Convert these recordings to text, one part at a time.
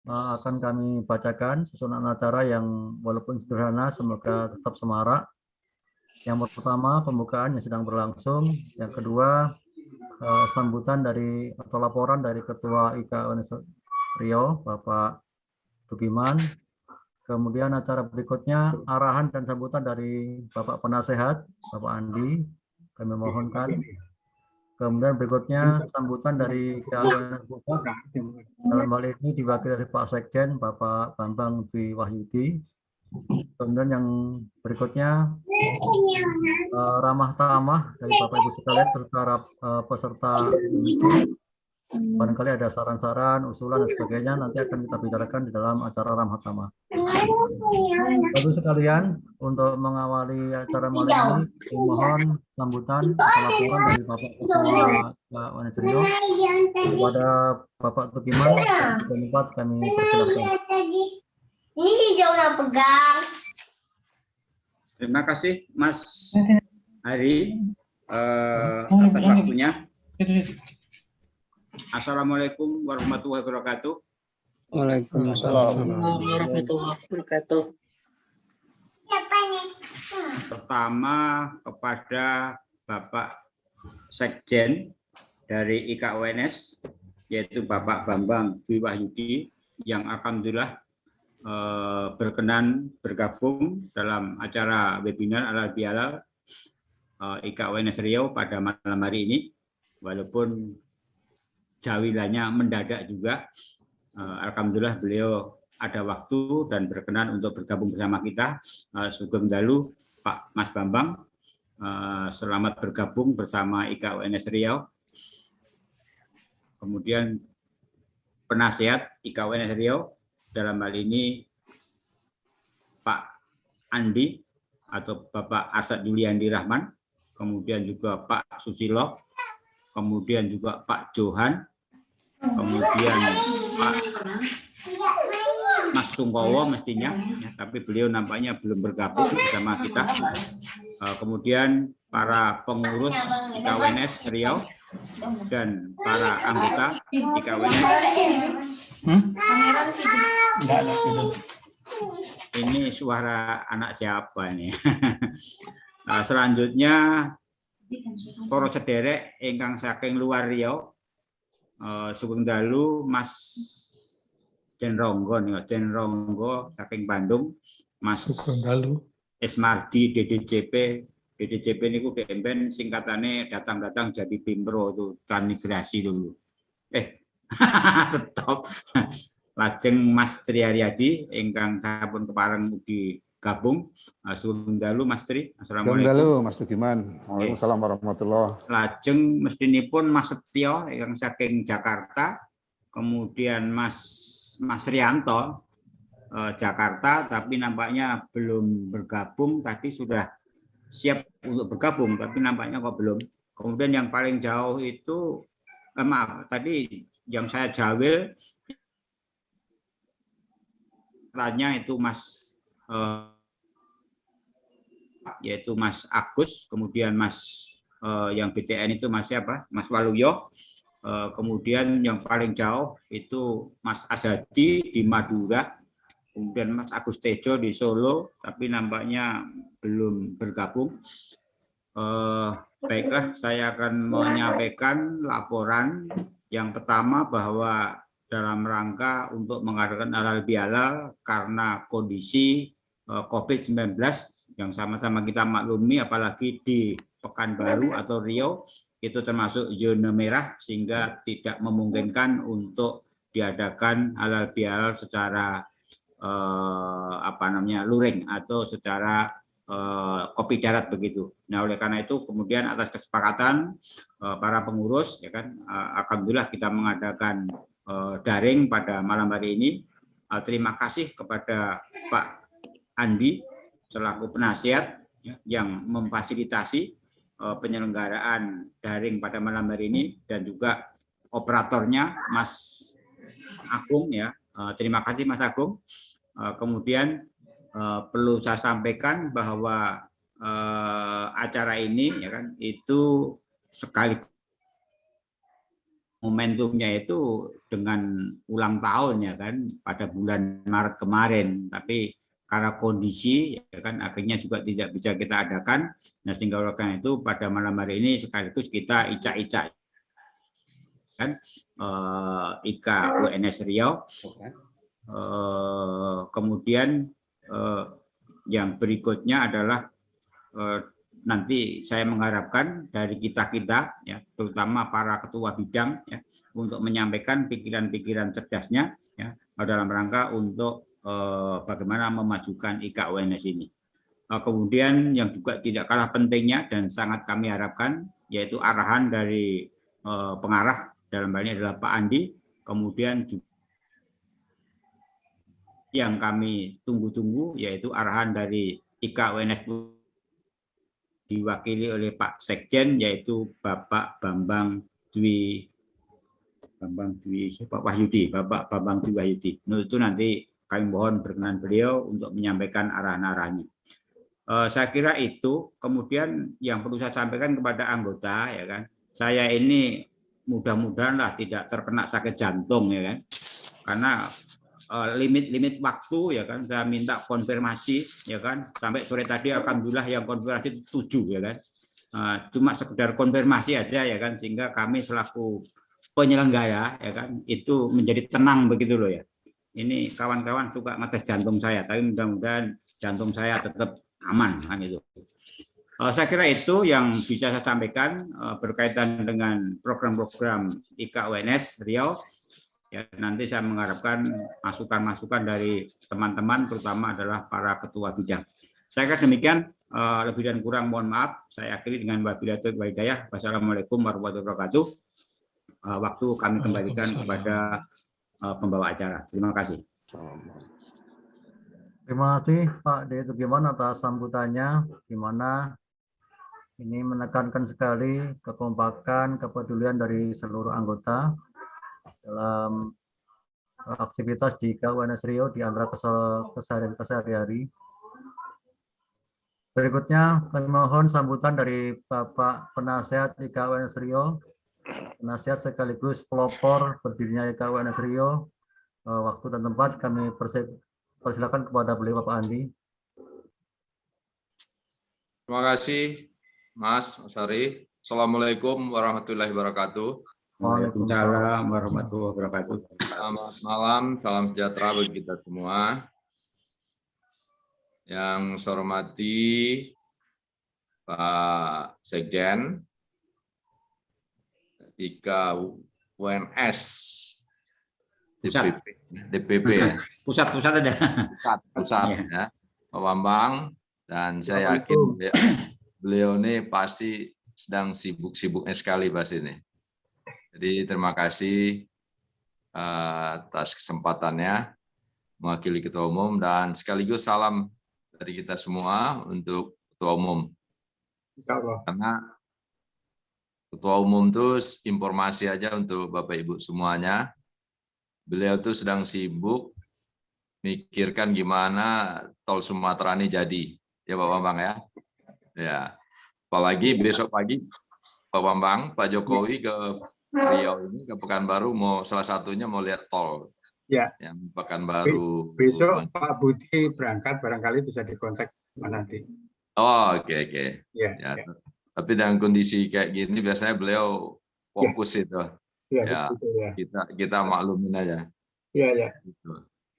akan kami bacakan susunan acara yang walaupun sederhana semoga tetap semarak. Yang pertama pembukaan yang sedang berlangsung, yang kedua sambutan dari atau laporan dari Ketua IKWNS Riau Bapak Tugiman. Kemudian acara berikutnya arahan dan sambutan dari Bapak Penasehat Bapak Andi, kami mohonkan. Kemudian berikutnya sambutan dari IKWNS Pusat, dalam hal ini diwakili oleh Pak Sekjen Bapak Bambang Dwi Wahyudi. Kemudian yang berikutnya ramah tamah dari Bapak Ibu sekalian peserta meeting. Barangkali ada saran-saran, usulan dan sebagainya nanti akan kita bicarakan di dalam acara ramah tamah. Bapak sekalian, untuk mengawali acara malam ini, mohon sambutan atau laporan dari Bapak Ketua IKWNS Riau kepada Bapak Tugiman. Tempat kami persilakan. Ini hijau yang pegang. Terima kasih Mas Hari atas waktunya. Assalamualaikum warahmatullahi wabarakatuh. Waalaikumsalam warahmatullahi wabarakatuh. Pertama kepada Bapak Sekjen dari IKWNS, yaitu Bapak Bambang Dwi Wahyudi, yang alhamdulillah berkenan bergabung dalam acara webinar Halal Bihalal IKWNS Riau pada malam hari ini, walaupun jawilannya mendadak juga. Alhamdulillah beliau ada waktu dan berkenan untuk bergabung bersama kita. Sugeng dalu Pak Mas Bambang, selamat bergabung bersama IKWNS Riau. Kemudian penasihat IKWNS Riau, dalam hal ini Pak Andi atau Bapak Asad Yuliandi Rahman, kemudian juga Pak Susilo, kemudian juga Pak Johan, kemudian Pak Mas Sungkowo mestinya, ya, tapi beliau nampaknya belum bergabung bersama kita. Kemudian para pengurus IKWNS Riau dan para anggota IKWNS. Ini suara anak siapa ini? Selanjutnya para sederek ingkang saking luar Riau, sugeng dalu Mas Jenronggo nih, Jenronggo saking Bandung, Mas Esmardi DDCP. DDCP niku kemben singkatannya datang-datang jadi Pimpro itu transmigrasi dulu. Stop. Lajeng Mas Tri Haryadi ingkang sampun kepareng ugi gabung. Sugeng dalu Mas Tri. Assalamualaikum. Sugeng dalu Mas Tugiman. Waalaikumsalam warahmatullahi. Lajeng mestinipun Mas Setio yang saking Jakarta. Kemudian Mas Rianto Jakarta, tapi nampaknya belum bergabung. Tadi sudah siap untuk bergabung, tapi nampaknya kok belum. Kemudian yang paling jauh itu maaf, tadi yang saya jawil tanya itu yaitu Mas Agus, kemudian Mas yang BTN itu Mas siapa? Mas Waluyo. Kemudian yang paling jauh itu Mas Azadi di Madura, kemudian Mas Agus Tejo di Solo, tapi nampaknya belum bergabung. Baiklah, saya akan menyampaikan laporan yang pertama bahwa dalam rangka untuk mengadakan halal bihalal karena kondisi COVID-19 yang sama-sama kita maklumi, apalagi di Pekanbaru atau Riau itu termasuk zona merah sehingga tidak memungkinkan untuk diadakan halal bihalal secara luring atau secara kopi darat begitu. Nah, oleh karena itu kemudian atas kesepakatan para pengurus, ya kan, alhamdulillah kita mengadakan daring pada malam hari ini. Terima kasih kepada Pak Andi selaku penasihat yang memfasilitasi penyelenggaraan daring pada malam hari ini, dan juga operatornya Mas Agung, ya. Terima kasih Mas Agung. Kemudian perlu saya sampaikan bahwa acara ini, ya kan, itu sekali momentumnya itu dengan ulang tahun ya kan pada bulan Maret kemarin, tapi karena kondisi ya kan akhirnya juga tidak bisa kita adakan. Nah, sehingga oleh karena itu pada malam hari ini sekaligus kita icak-icak kan IKA UNS Riau. Kemudian yang berikutnya adalah nanti saya mengharapkan dari kita ya, terutama para ketua bidang ya, untuk menyampaikan pikiran-pikiran cerdasnya ya, dalam rangka untuk bagaimana memajukan IKA UNS ini. Kemudian yang juga tidak kalah pentingnya dan sangat kami harapkan yaitu arahan dari pengarah, dalam hal ini adalah Pak Andi, kemudian juga yang kami tunggu-tunggu yaitu arahan dari IKA UNS diwakili oleh Pak Sekjen yaitu Bapak Bambang Dwi Wahyudi. Nah, itu nanti kami mohon berkenan beliau untuk menyampaikan arahan-arahannya. Saya kira itu. Kemudian yang perlu saya sampaikan kepada anggota ya kan, saya ini mudah-mudahan lah tidak terkena sakit jantung ya kan, karena limit waktu ya kan, saya minta konfirmasi ya kan, sampai sore tadi alhamdulillah yang konfirmasi 7 ya kan, cuma sekedar konfirmasi aja ya kan, sehingga kami selaku penyelenggara ya kan itu menjadi tenang begitu loh ya. Ini kawan-kawan suka ngetes jantung saya, tapi mudah-mudahan jantung saya tetap aman kan itu. Saya kira itu yang bisa saya sampaikan berkaitan dengan program-program IKA UNS Riau. Ya, nanti saya mengharapkan masukan-masukan dari teman-teman, terutama adalah para ketua bidang. Saya kira demikian, lebih dan kurang mohon maaf. Saya akhiri dengan wabillahi taufiq wal hidayah. Wassalamualaikum warahmatullahi wabarakatuh. Waktu kami kembalikan kepada pembawa acara. Terima kasih. Terima kasih Pak D. Tugiman atas sambutannya, di mana ini menekankan sekali kekompakan, kepedulian dari seluruh anggota dalam aktivitas di IKA UNS Riau di antara keseharian sehari-hari. Berikutnya kami mohon sambutan dari Bapak Penasihat IKA UNS Riau, penasihat sekaligus pelopor berdirinya IKA UNS Riau. Waktu dan tempat kami persilakan kepada beliau Bapak Andi. Terima kasih Mas Ari. Assalamualaikum warahmatullahi wabarakatuh. Waalaikumsalam warahmatullahi wabarakatuh. Selamat malam, salam sejahtera bagi kita semua. Yang saya hormati Pak Sekjen, IKA UNS, DPP ya. Pusat ada. Pusat ya, Pak Bambang, dan saya yakin beliau ini pasti sedang sibuk-sibuknya sekali pas ini. Jadi terima kasih atas kesempatannya mewakili Ketua Umum, dan sekaligus salam dari kita semua untuk Ketua Umum. Karena Ketua Umum itu informasi aja untuk Bapak Ibu semuanya. Beliau tuh sedang sibuk mikirkan gimana tol Sumatera ini jadi, ya Pak Bambang ya. Ya, apalagi besok pagi Pak Bambang, Pak Jokowi ke Riau ini, ke Pekanbaru, mau salah satunya mau lihat tol. Ya. Yang Pekanbaru. Besok Pak Budi berangkat, barangkali bisa dikontak Mas Nanti. Oh, oke. Ya. Tapi dengan kondisi kayak gini biasanya beliau fokus itu. Ya. Kita maklumin aja. Iya.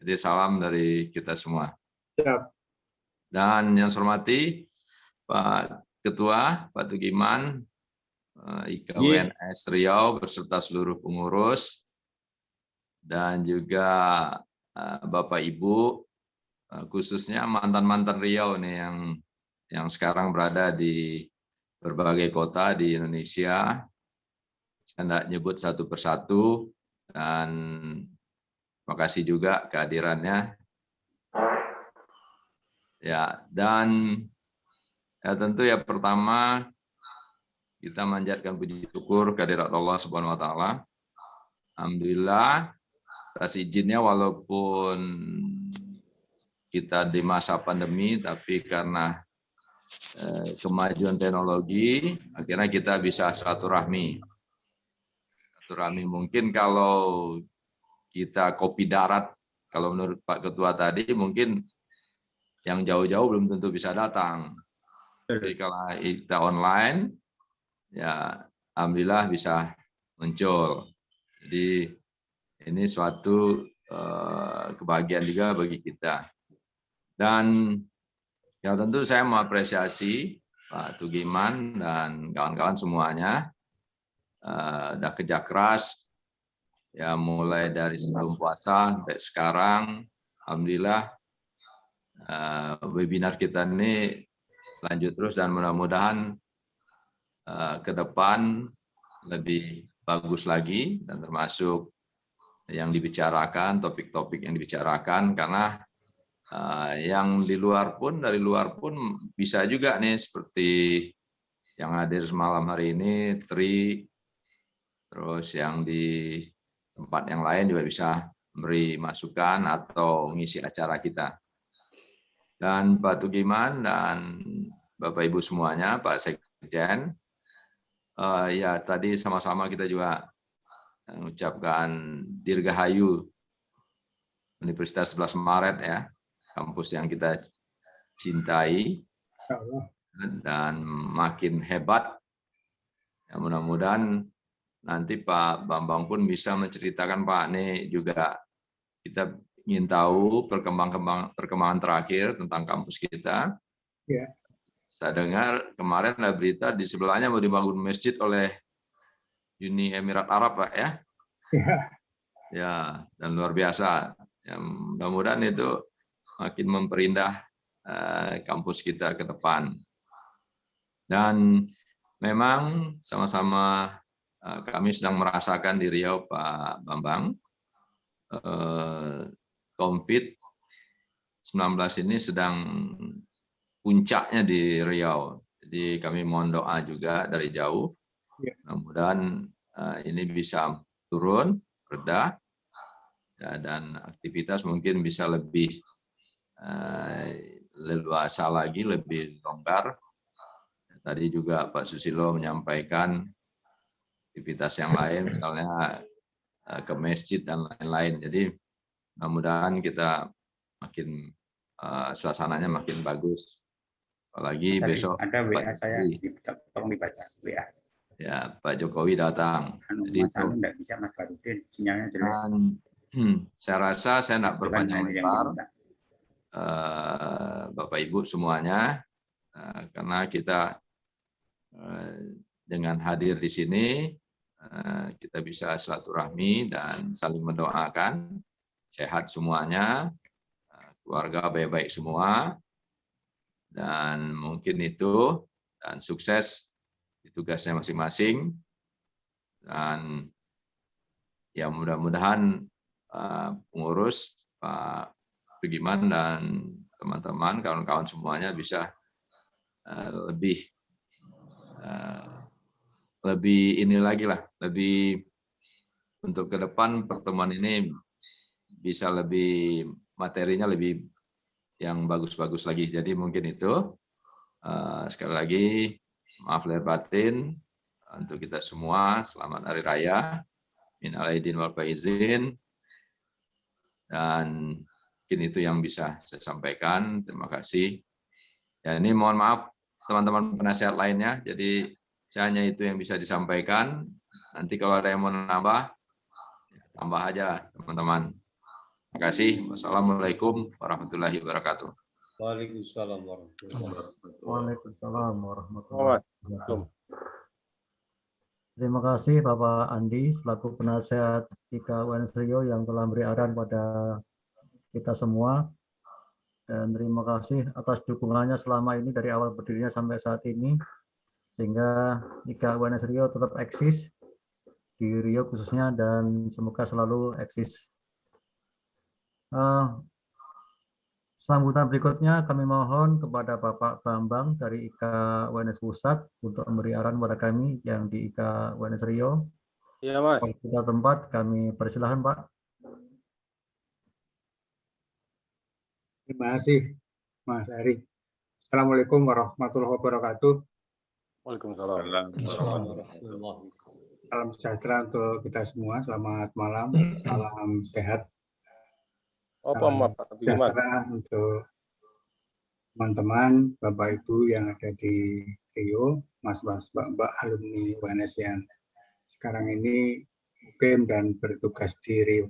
Jadi salam dari kita semua. Siap. Dan yang saya hormati Pak Ketua, Pak Tugiman, IKA UNS Riau beserta seluruh pengurus, dan juga Bapak Ibu, khususnya mantan-mantan Riau nih yang sekarang berada di berbagai kota di Indonesia. Saya tidak nyebut satu persatu, dan terima kasih juga kehadirannya. Ya, dan ya tentu ya pertama kita manjatkan puji syukur kehadirat Allah Subhanahu wa taala. Alhamdulillah atas izinnya, walaupun kita di masa pandemi, tapi karena kemajuan teknologi akhirnya kita bisa silaturahmi. silaturahmi. Mungkin kalau kita kopi darat, kalau menurut Pak Ketua tadi, mungkin yang jauh-jauh belum tentu bisa datang. Tapi kalau kita online, ya alhamdulillah bisa muncul. Jadi ini suatu kebahagiaan juga bagi kita. Dan ya tentu saya mengapresiasi Pak Tugiman dan kawan-kawan semuanya. Udah kerja keras, ya mulai dari sebelum puasa sampai sekarang. Alhamdulillah webinar kita ini lanjut terus dan mudah-mudahan ke depan lebih bagus lagi, dan termasuk yang dibicarakan, topik-topik yang dibicarakan, karena yang di luar pun, dari luar pun bisa juga nih, seperti yang hadir semalam hari ini, Tri, terus yang di tempat yang lain juga bisa memberi masukan atau mengisi acara kita. Dan Pak Tugiman dan Bapak Ibu semuanya, Pak Sekjen, ya tadi sama-sama kita juga mengucapkan Dirgahayu Universitas 11 Maret ya, kampus yang kita cintai dan makin hebat. Ya, mudah-mudahan nanti Pak Bambang pun bisa menceritakan, Pak, nih juga kita ingin tahu perkembangan terakhir tentang kampus kita. Ya. Saya dengar kemarin ada berita di sebelahnya mau dibangun masjid oleh Uni Emirat Arab, Pak, ya. Ya. Ya, dan luar biasa. Ya, mudah-mudahan itu makin memperindah kampus kita ke depan. Dan memang sama-sama kami sedang merasakan di Riau, Pak Bambang, COVID-19 ini sedang puncaknya di Riau. Jadi kami mohon doa juga dari jauh. Mudah-mudahan ini bisa turun, reda, ya, dan aktivitas mungkin bisa lebih leluasa lagi, lebih longgar. Tadi juga Pak Susilo menyampaikan aktivitas yang lain, misalnya ke masjid dan lain-lain. Jadi mudah-mudahan kita makin suasananya makin bagus. Apalagi Tadi besok ada WA Pak saya, Jokowi, tolong dibaca WA. ya, Pak Jokowi datang. Jadi Mas Anu enggak bisa, Mas Barudin, sinyalnya jelek. dan, saya rasa saya tidak berpanjang lebar, Bapak Ibu semuanya, karena kita dengan hadir di sini kita bisa silaturahmi dan saling mendoakan sehat semuanya, keluarga baik-baik semua, dan mungkin itu, dan sukses di tugasnya masing-masing, dan ya mudah-mudahan pengurus Pak Tugiman dan teman-teman, kawan-kawan semuanya bisa lebih ini lagi lah, lebih untuk ke depan pertemuan ini bisa lebih materinya lebih yang bagus-bagus lagi. Jadi mungkin itu sekali lagi maaf lahir batin untuk kita semua, selamat Hari Raya, minal aidin wal faizin, dan mungkin itu yang bisa saya sampaikan. Terima kasih. Ya, ini mohon maaf teman-teman penasihat lainnya, jadi hanya itu yang bisa disampaikan. Nanti kalau ada yang mau nambah, tambah aja teman-teman. Terima kasih. Wassalamualaikum warahmatullahi wabarakatuh. Waalaikumsalam warahmatullahi wabarakatuh. Waalaikumsalam warahmatullahi wabarakatuh. Terima kasih Bapak Andi selaku penasihat IKA UNS Riau yang telah beri arahan pada kita semua. Dan terima kasih atas dukungannya selama ini dari awal berdirinya sampai saat ini, sehingga IKA UNS Riau tetap eksis di Riau khususnya, dan semoga selalu eksis. Sambutan berikutnya kami mohon kepada Bapak Bambang dari IKA UNS Pusat untuk memberi arahan kepada kami yang di IKA UNS Riau. Iya, Mas. Kalau kita tempat kami persilahkan, Pak. Terima kasih, Mas Ari. Assalamualaikum warahmatullahi wabarakatuh. Waalaikumsalam warahmatullahi wabarakatuh. Salam sejahtera untuk kita semua. Selamat malam. Salam sehat. Apa Salam Pak Gimana? sejahtera untuk teman-teman, Bapak Ibu yang ada di Rio, Mas-mas, Mbak-mbak alumni UNS yang sekarang ini mukim dan bertugas di Rio.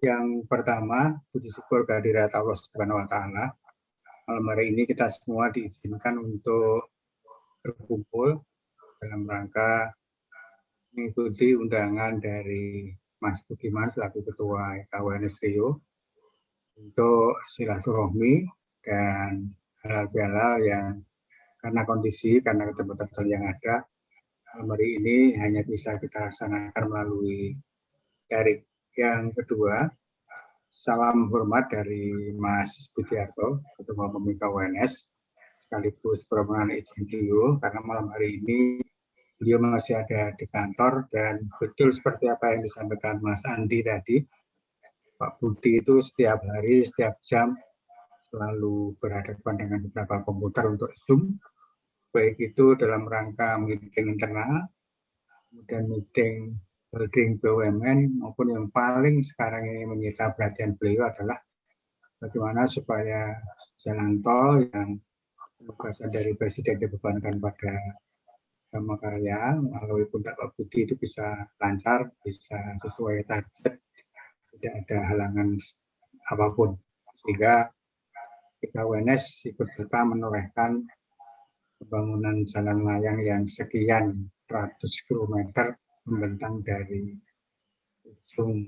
Yang pertama, puji syukur kehadirat Allah Subhanahu wa taala. Malam hari ini kita semua diizinkan untuk berkumpul dalam rangka mengikuti undangan dari Mas Budiman selaku Ketua UNS Rio untuk silaturahmi dan halal-bihalal yang karena kondisi, karena keterbatasan yang ada, hari ini hanya bisa kita laksanakan melalui daring. Yang kedua, salam hormat dari Mas Budiarto, Ketua Pemika UNS, sekaligus permohonan izin beliau, karena malam hari ini beliau masih ada di kantor, dan betul seperti apa yang disampaikan Mas Andi tadi, Pak Budi itu setiap hari, setiap jam, selalu berhadapan dengan beberapa komputer untuk Zoom, baik itu dalam rangka meeting internal, kemudian meeting holding BUMN, maupun yang paling sekarang ini menyita perhatian beliau adalah bagaimana supaya jalan tol yang tugasan dari Presiden dibebankan pada Bama Karya melalui pundak Pak Budi itu bisa lancar, bisa sesuai target, tidak ada halangan apapun, sehingga kita UNS ikut serta menorehkan pembangunan jalan layang yang sekian ratus kilometer membentang dari ujung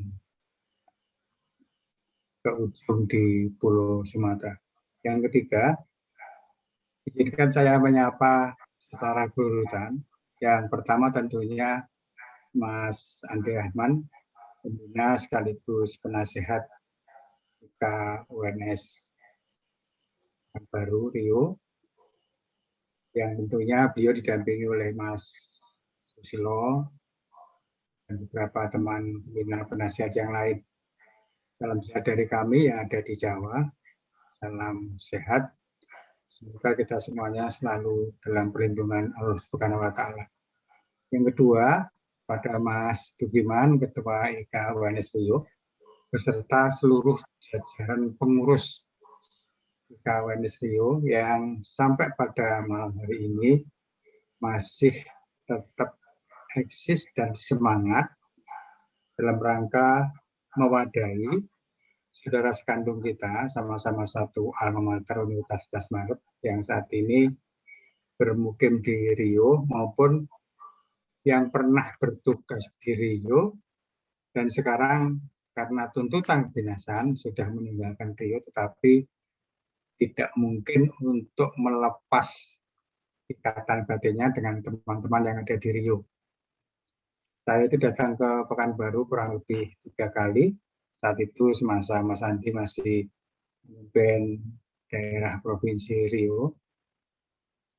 ke ujung di Pulau Sumatera. Yang ketiga, izinkan saya menyapa secara berurutan. Yang pertama tentunya Mas Andi Rahman, pembina sekaligus penasihat UNS baru Rio, yang tentunya beliau didampingi oleh Mas Susilo dan beberapa teman pembina penasihat yang lain. Salam sehat dari kami yang ada di Jawa. Salam sehat. Semoga kita semuanya selalu dalam perlindungan Allah Subhanahu wa taala. Yang kedua, pada Mas Dugiman, Ketua IK UNS Rio, beserta seluruh jajaran pengurus IK UNS Rio yang sampai pada malam hari ini masih tetap eksis dan semangat dalam rangka mewadahi saudara sekandung kita, sama-sama satu alma mater Universitas 11 Maret yang saat ini bermukim di Rio, maupun yang pernah bertugas di Rio dan sekarang karena tuntutan kedinasan sudah meninggalkan Rio, tetapi tidak mungkin untuk melepas ikatan batinnya dengan teman-teman yang ada di Rio. Saya itu datang ke Pekanbaru kurang lebih 3 kali. Saat itu semasa Mas Andi masih memimpin daerah Provinsi Rio.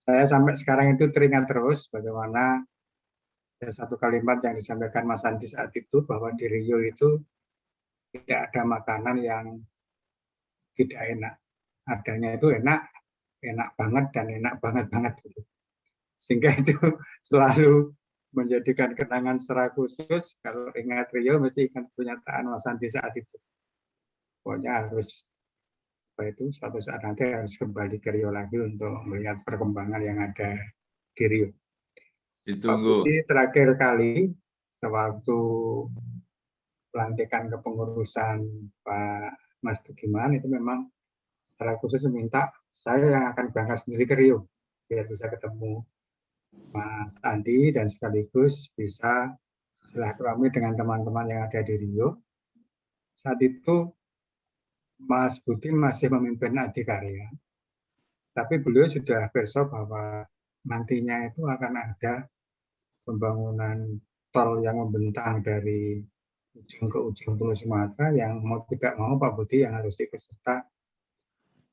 Saya sampai sekarang itu teringat terus bagaimana ada satu kalimat yang disampaikan Mas Andi saat itu, bahwa di Rio itu tidak ada makanan yang tidak enak. Adanya itu enak, enak banget dan enak banget gitu. Sehingga itu selalu menjadikan kenangan secara khusus. Kalau ingat Rio mesti ingat pernyataan Mas Andi saat itu. Pokoknya harus suatu saat nanti harus kembali ke Rio lagi untuk melihat perkembangan yang ada di Rio. Ditunggu. Pak Budi terakhir kali sewaktu pelantikan kepengurusan Pak Mas Budiman itu memang secara khusus meminta saya yang akan berangkat sendiri ke Rio biar bisa ketemu Mas Andi dan sekaligus bisa silaturahmi dengan teman-teman yang ada di Rio. Saat itu Mas Budi masih memimpin Adikarya, tapi beliau sudah besok bahwa nantinya itu akan ada pembangunan tol yang membentang dari ujung ke ujung Pulau Sumatera, yang mau tidak mau Pak Budi yang harus ikut serta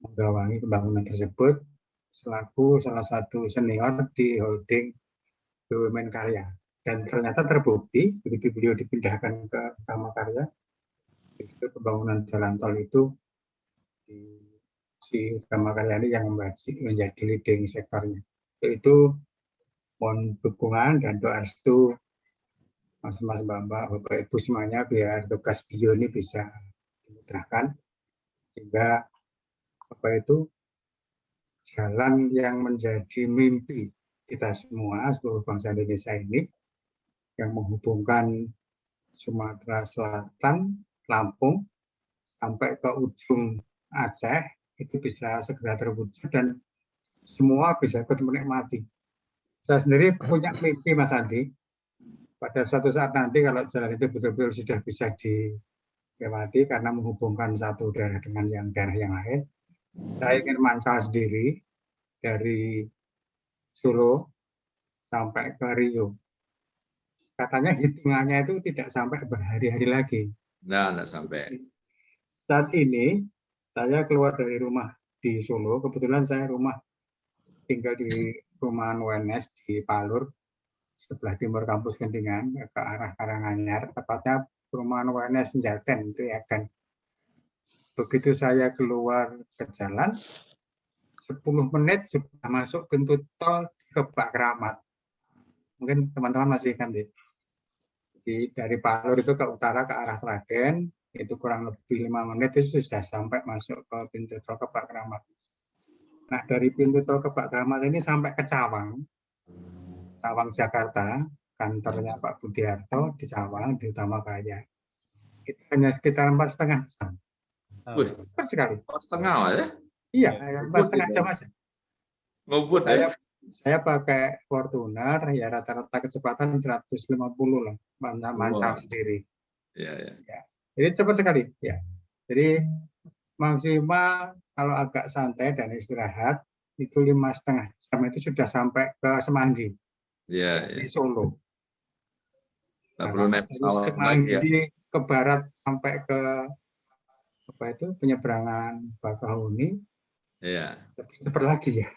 menggawangi pembangunan tersebut selaku salah satu senior di holding BUMN Karya. Dan ternyata terbukti begitu beliau dipindahkan ke Bama Karya, itu pembangunan jalan tol itu di si Bama Karya ini yang menjadi leading sektornya. Itu mohon dukungan dan doa restu Mas-mas, mbak-mbak, bapak ibu semuanya, biar tugas beliau ini bisa dimudahkan sehingga apa itu jalan yang menjadi mimpi kita semua seluruh bangsa Indonesia ini yang menghubungkan Sumatera Selatan, Lampung sampai ke ujung Aceh itu bisa segera terwujud dan semua bisa ikut menikmati. Saya sendiri punya mimpi, Mas Andi, pada suatu saat nanti kalau jalan itu betul-betul sudah bisa dilewati karena menghubungkan satu daerah dengan daerah yang lain, saya ingin mansal sendiri dari Solo sampai ke Rio. Katanya hitungannya itu tidak sampai berhari-hari lagi. Nah, enggak sampai. Saat ini saya keluar dari rumah di Solo, kebetulan saya tinggal di perumahan UNS di Palur, sebelah timur kampus Kendingan ke arah Karanganyar, tepatnya perumahan UNS Jaten itu ya kan. Begitu saya keluar ke jalan, 10 menit sudah masuk pintu tol Kebak Keramat. Mungkin teman-teman masih kan dari Palur itu ke utara ke arah Sragen, itu kurang lebih 5 menit itu sudah sampai masuk ke pintu tol Kebak Keramat. Nah, dari pintu tol Kebak Keramat ini sampai ke Cawang Jakarta, kantornya Pak Budiarto di Cawang, di Utama Kaya. Itu hanya sekitar 4,5 jam. Cepat sekali. 4,5 ya? Iya, 4,5 jam aja. Ngebut ya? Saya pakai Fortuner, ya rata-rata kecepatan 150 lah, mancang sendiri. Iya. Jadi cepat sekali. Ya. Jadi maksimal kalau agak santai dan istirahat itu 5,5 jam itu sudah sampai ke Semanggi. Iya. Di Solo. Nggak perlu naik pesawat lagi ya? Semanggi ke barat sampai ke apa itu penyeberangan Bakahuni. Iya. Cepat lagi ya.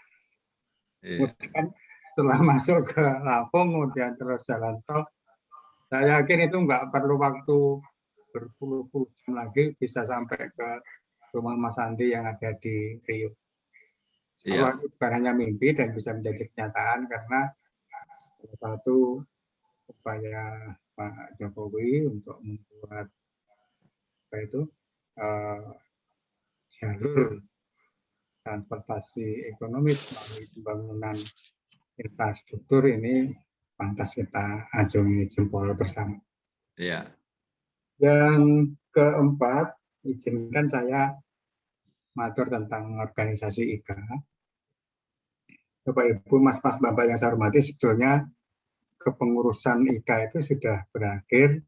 Iya. Kemudian setelah masuk ke Lampung, kemudian terus jalan tol, saya yakin itu nggak perlu waktu berpuluh-puluh jam lagi bisa sampai ke rumah Mas Andi yang ada di Rio. Kalau itu bukan hanya mimpi dan bisa menjadi kenyataan karena salah satu upaya Pak Jokowi untuk membuat apa itu jalur transportasi ekonomis melalui pembangunan infrastruktur ini pantas kita acungi jempol bersama. Iya. Yang keempat, izinkan saya matur tentang organisasi IKA. Bapak Ibu, Mas-mas, Bapak yang saya hormati, sebetulnya kepengurusan IKA itu sudah berakhir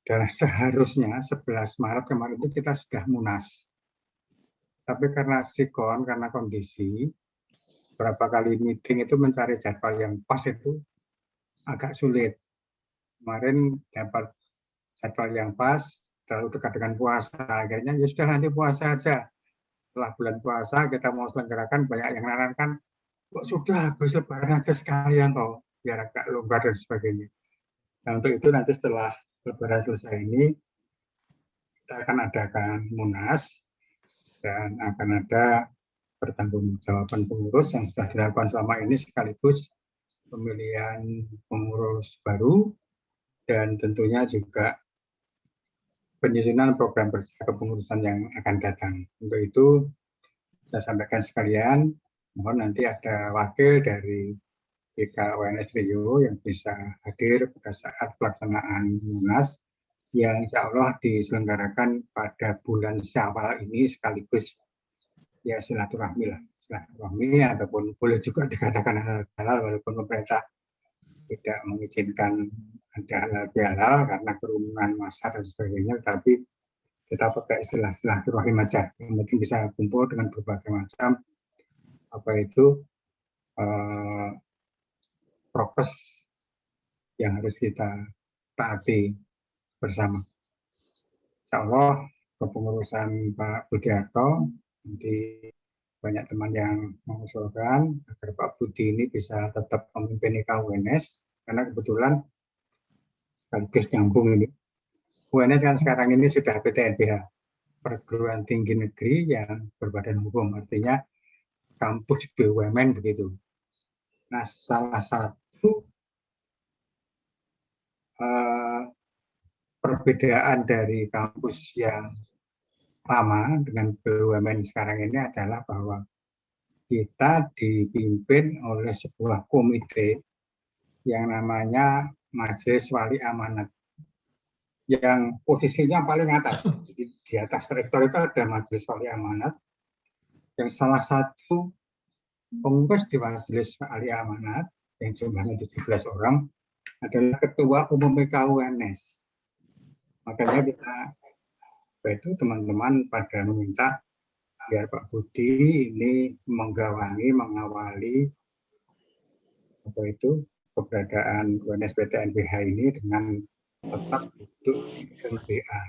dan seharusnya 11 Maret kemarin itu kita sudah munas. Tapi karena sikon, karena kondisi, berapa kali meeting itu mencari jadwal yang pas itu agak sulit. Kemarin dapat jadwal yang pas, terlalu dekat dengan puasa. Akhirnya ya sudah nanti puasa aja. Setelah bulan puasa kita mau selenggarakan, banyak yang menyarankan, kok sudah habis lebaran aja sekalian toh, biar agak longgar dan sebagainya. Nah untuk itu nanti setelah lebaran selesai ini, kita akan adakan munas dan akan ada pertanggungjawaban pengurus yang sudah dilakukan selama ini sekaligus pemilihan pengurus baru dan tentunya juga penyusunan program kerja kepengurusan yang akan datang. Untuk itu saya sampaikan sekalian, mohon nanti ada wakil dari BKWNS Rio yang bisa hadir pada saat pelaksanaan munas yang insya Allah diselenggarakan pada bulan Syawal ini sekaligus ya silaturahmi lah, silaturahmi ataupun boleh juga dikatakan halal walaupun pemerintah tidak mengizinkan ada halal bihalal karena kerumunan massa dan sebagainya, tapi kita pakai istilah silaturahim aja, yang mungkin bisa kumpul dengan berbagai macam apa itu prokes yang harus kita taati bersama. Insya Allah kepengurusan Pak Budiarto nanti banyak teman yang mengusulkan agar Pak Budi ini bisa tetap memimpin IKA UNS karena kebetulan sekaligus nyambung ini. UNS kan sekarang ini sudah PTNBH, perguruan tinggi negeri yang berbadan hukum, artinya kampus BUMN begitu. Nah, salah satu perbedaan dari kampus yang lama dengan BUMN sekarang ini adalah bahwa kita dipimpin oleh sebuah komite yang namanya Majelis Wali Amanat, yang posisinya paling atas. Jadi di atas rektor itu ada Majelis Wali Amanat, yang salah satu pengurus di Majelis Wali Amanat yang jumlahnya 17 orang adalah Ketua Umum PKUNS. Makanya kita, itu teman-teman pada meminta biar Pak Budi ini mengawali keberadaan UNS PTNBH ini dengan tetap duduk di LBA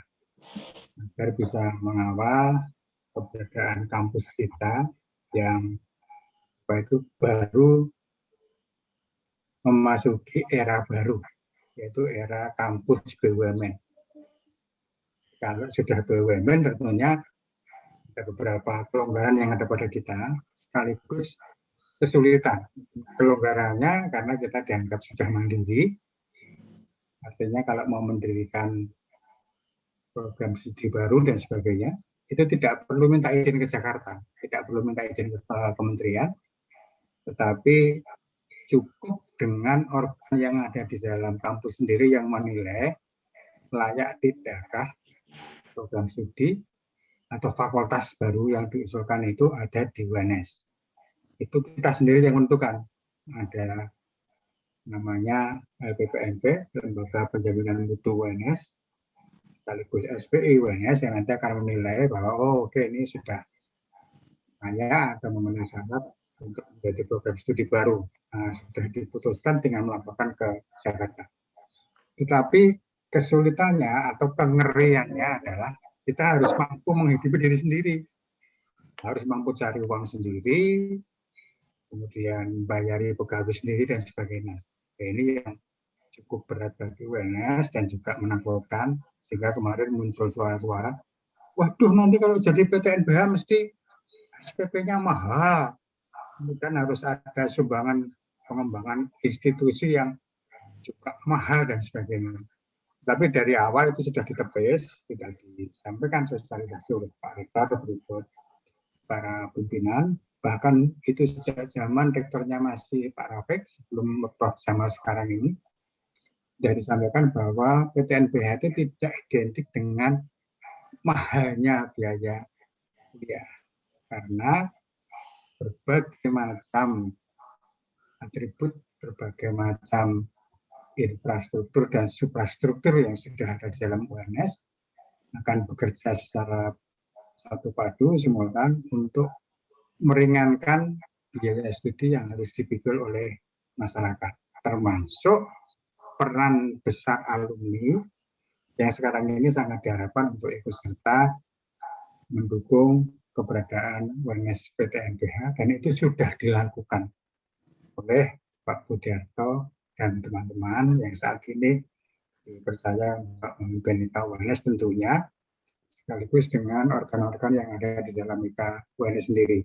agar bisa mengawal keberadaan kampus kita yang baru memasuki era baru, yaitu era kampus BUMN. Kalau sudah BUMN tentunya ada beberapa kelonggaran yang ada pada kita, sekaligus kesulitan. Kelonggarannya karena kita dianggap sudah mandiri, artinya kalau mau mendirikan program studi baru dan sebagainya, itu tidak perlu minta izin ke Jakarta, tidak perlu minta izin ke kementerian, tetapi cukup dengan organ yang ada di dalam kampus sendiri yang menilai layak tidakkah program studi atau fakultas baru yang diusulkan itu ada di UNS. Itu kita sendiri yang menentukan. Ada namanya LPPNP, Lembaga Penjaminan Mutu UNS, sekaligus SPI UNS yang nanti akan menilai bahwa oke, ini sudah layak atau memenuhi syarat untuk menjadi program studi baru. Nah, sudah diputuskan tinggal melaporkan ke Jakarta. Tetapi kesulitannya atau kengeriannya adalah kita harus mampu menghidupi diri sendiri, harus mampu cari uang sendiri, kemudian bayari pegawai sendiri dan sebagainya. Nah, ini yang cukup berat bagi UNS dan juga menakutkan, sehingga kemarin muncul suara-suara, waduh nanti kalau jadi PTNBH mesti SPP-nya mahal, kemudian harus ada sumbangan pengembangan institusi yang juga mahal dan sebagainya. Tapi dari awal itu sudah ditepis, sudah disampaikan sosialisasi oleh Pak Rektor berikut para pimpinan. Bahkan itu sejak zaman rektornya masih Pak Rafiq, sebelum Prof. Jamal sekarang ini, sudah disampaikan bahwa PTNBH itu tidak identik dengan mahalnya biaya kuliah. Karena berbagai macam atribut, berbagai macam infrastruktur dan suprastruktur yang sudah ada di dalam UNS akan bekerja secara satu padu simultan untuk meringankan biaya studi yang harus dipikul oleh masyarakat, termasuk peran besar alumni yang sekarang ini sangat diharapkan untuk ikut serta mendukung keberadaan UNS PTNBH, dan itu sudah dilakukan oleh Pak Budiarto dan teman-teman yang saat ini dipercaya untuk memimpin IKA UNS tentunya, sekaligus dengan organ-organ yang ada di dalam IKA UNS sendiri.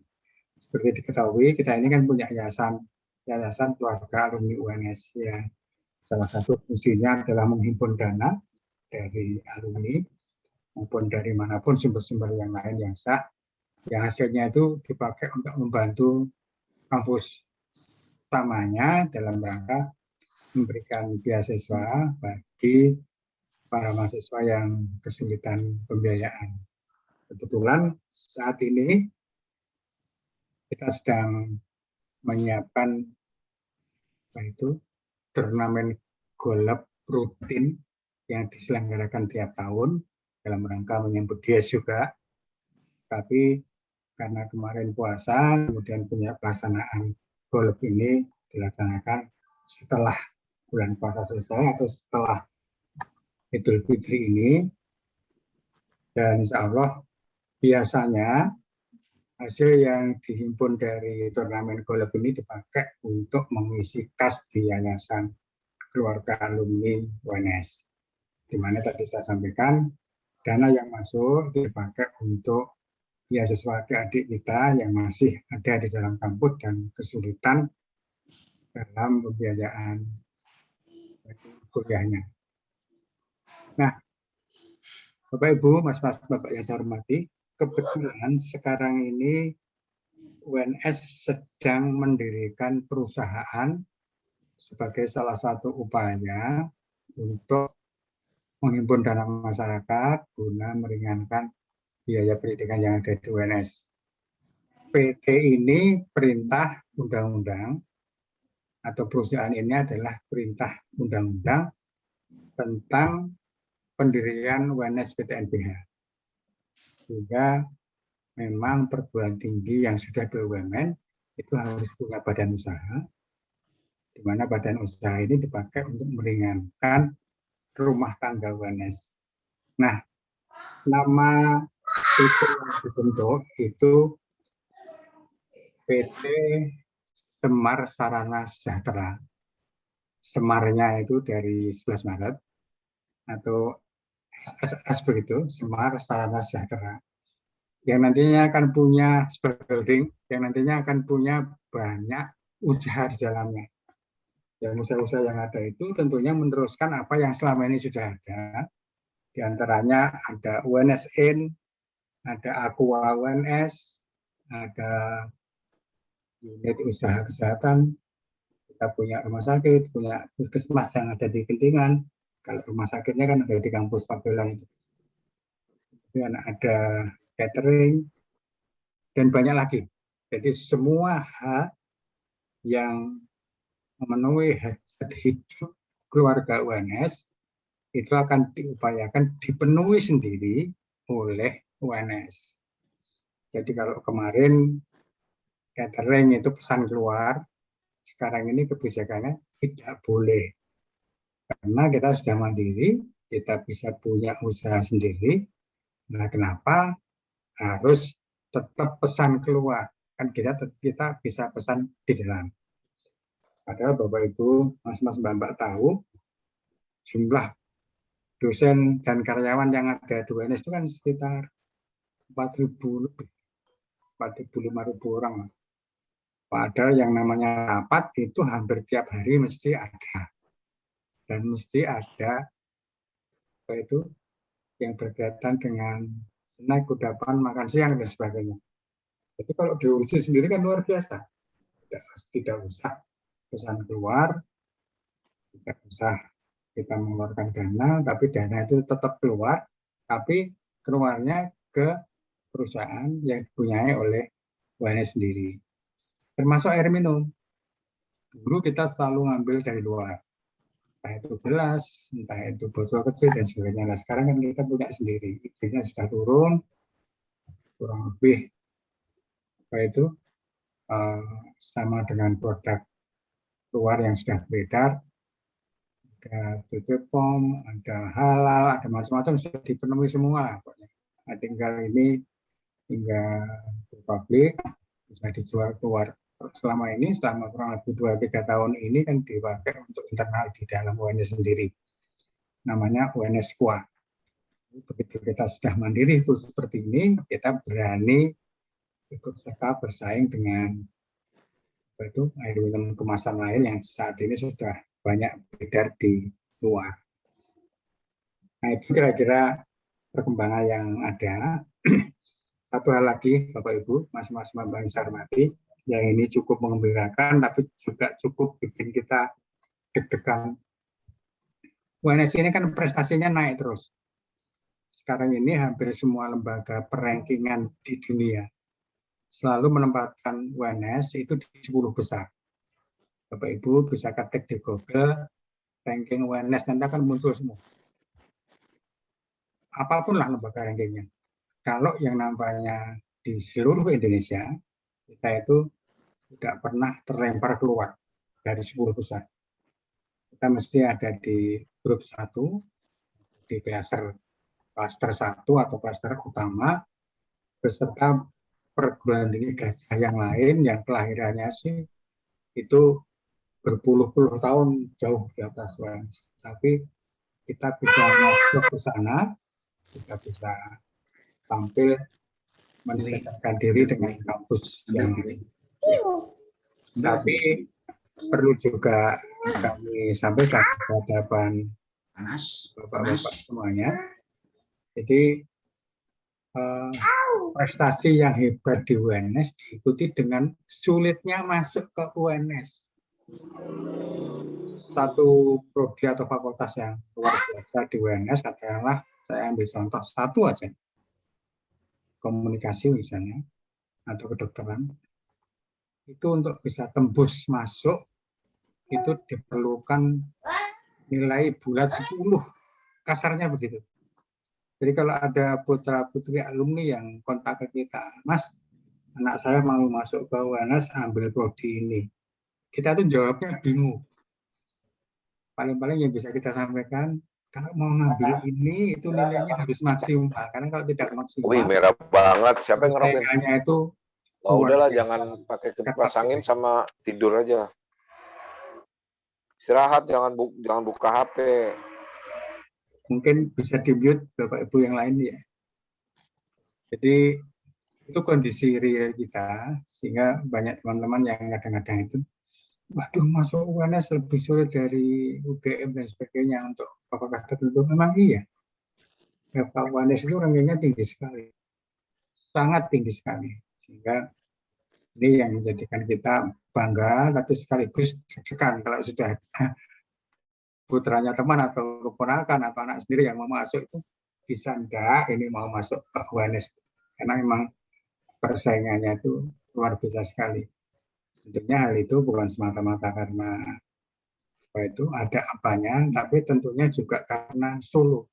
Seperti diketahui, kita ini kan punya yayasan keluarga alumni UNS, ya. Salah satu fungsinya adalah menghimpun dana dari alumni maupun dari manapun sumber-sumber yang lain yang sah, yang hasilnya itu dipakai untuk membantu kampus utamanya dalam rangka memberikan beasiswa bagi para mahasiswa yang kesulitan pembiayaan. Kebetulan saat ini kita sedang menyiapkan turnamen golf rutin yang diselenggarakan tiap tahun dalam rangka menyambut Gias juga. Tapi karena kemarin puasa, kemudian punya pelaksanaan golf ini dilaksanakan setelah bulan puasa selesai atau setelah Idul Fitri ini, dan insya Allah biasanya hasil yang dihimpun dari turnamen golf ini dipakai untuk mengisi kas di Yayasan Keluarga Alumni UNS, di mana tadi saya sampaikan dana yang masuk itu dipakai untuk beasiswa adik-adik kita yang masih ada di dalam kampus dan kesulitan dalam pembiayaan kuliahnya. Nah, Bapak Ibu, Mas-mas Bapak yang saya hormati, kebetulan sekarang ini UNS sedang mendirikan perusahaan sebagai salah satu upaya untuk menghimpun dana masyarakat guna meringankan biaya pendidikan yang ada di UNS. PT ini perintah undang-undang atau perusahaan ini adalah perintah undang-undang tentang pendirian UNS PTNBH. Sehingga memang perguruan tinggi yang sudah BUMN itu harus punya badan usaha, di mana badan usaha ini dipakai untuk meringankan rumah tangga UNS. Nah, nama PT yang dibentuk itu PT Semar Sarana Sejahtera. Semarnya itu dari 11 Maret atau SSS begitu, Semar Sarana Sejahtera. Yang nantinya akan punya sebagai holding, yang nantinya akan punya banyak usaha di dalamnya. Yang usaha-usaha yang ada itu tentunya meneruskan apa yang selama ini sudah ada. Di antaranya ada UNS In, ada Aqua UNS, ada unit usaha kesehatan, kita punya rumah sakit, punya puskesmas yang ada di Kentingan. Kalau rumah sakitnya kan ada di kampus Pabelan itu. Kemudian ada catering, dan banyak lagi. Jadi semua hal yang memenuhi hajat hidup keluarga UNS itu akan diupayakan dipenuhi sendiri oleh UNS. Jadi kalau kemarin catering itu pesan keluar, sekarang ini kebijakannya tidak boleh. Karena kita sudah mandiri, kita bisa punya usaha sendiri. Nah, kenapa harus tetap pesan keluar? Kan kita bisa pesan di dalam. Padahal Bapak Ibu, Mas-mas Mbak tahu, jumlah dosen dan karyawan yang ada di UNS itu kan sekitar 4.000 lebih, 4.000-5.000 orang. Padahal yang namanya rapat itu hampir tiap hari mesti ada. Dan mesti ada apa itu yang berkaitan dengan snack, kudapan, makan siang, dan sebagainya. Jadi kalau diurusi sendiri kan luar biasa. Tidak usah pesan keluar, tidak usah kita mengeluarkan dana, tapi dana itu tetap keluar, tapi keluarnya ke perusahaan yang dipunyai oleh UNS sendiri. Termasuk air minum. Dulu kita selalu ngambil dari luar. Entah itu gelas, entah itu botol kecil, dan sebagainya. Nah, sekarang kan kita punya sendiri. Biasanya sudah turun, kurang lebih apa itu sama dengan produk luar yang sudah beredar. Ada BPOM, ada halal, ada macam-macam sudah dipenuhi semua. Nah, tinggal publik bisa dijual keluar. Selama kurang lebih 2-3 tahun ini kan dipakai untuk internal di dalam UNS sendiri. Namanya UNS Qua. Begitu kita sudah mandiri seperti ini, kita berani ikut serta bersaing dengan air minum kemasan lain yang saat ini sudah banyak beredar di luar. Nah, itu kira-kira perkembangan yang ada. Satu hal lagi, Bapak Ibu, Mas-mas Mbak yang saya hormati, yang ini cukup mengembirakan, tapi juga cukup bikin kita deg-degan. UNS ini kan prestasinya naik terus. Sekarang ini hampir semua lembaga perankingan di dunia selalu menempatkan UNS itu di 10 besar. Bapak Ibu bisa ketik di Google, ranking UNS, nanti akan muncul semua. Apapun lah lembaga rankingnya. Kalau yang namanya di seluruh Indonesia, kita itu tidak pernah terlempar keluar dari 10 besar. Kita mesti ada di grup 1, di klaster 1 atau klaster utama, beserta perguruan tinggi gajah yang lain yang kelahirannya sih itu berpuluh-puluh tahun jauh di atas UNS. Tapi kita bisa masuk ke sana, kita bisa tampil menyesuaikan diri dengan kampus yang lain. Tapi perlu juga kami sampaikan di hadapan Panas. Bapak-bapak semuanya. Jadi prestasi yang hebat di UNS diikuti dengan sulitnya masuk ke UNS. Satu prodi atau fakultas yang luar biasa di UNS, katakanlah saya ambil contoh satu aja, komunikasi misalnya, atau kedokteran, itu untuk bisa tembus masuk, itu diperlukan nilai bulat 10, kasarnya begitu. Jadi kalau ada putra-putri alumni yang kontak ke kita, Mas, anak saya mau masuk ke UNS ambil prodi ini. Kita tuh jawabnya bingung. Paling-paling yang bisa kita sampaikan, kalau mau ngambil ini, itu nilainya harus maksimal. Karena kalau tidak maksimal, Wih, merah banget. Siapa yang ngerokok? persaingannya itu Oh, luar udahlah, biasa. jangan pakai kipas angin sama tidur aja. Istirahat, jangan buka HP. Mungkin bisa di-mute Bapak Ibu yang lain ya. Jadi itu kondisi real kita, sehingga banyak teman-teman yang kadang-kadang itu, waduh masuk UNS lebih sulit dari UGM dan sebagainya untuk fakultas tertentu. Memang iya. Pak UNS itu rankingnya tinggi sekali, sangat tinggi sekali. Sehingga ini yang menjadikan kita bangga, tapi sekaligus deg-degan kalau sudah putranya teman atau keponakan atau anak sendiri yang mau masuk itu bisa enggak ini mau masuk ke UNS, karena memang persaingannya itu luar biasa sekali. Tentunya hal itu bukan semata-mata karena apa itu ada apanya, tapi tentunya juga karena Solo.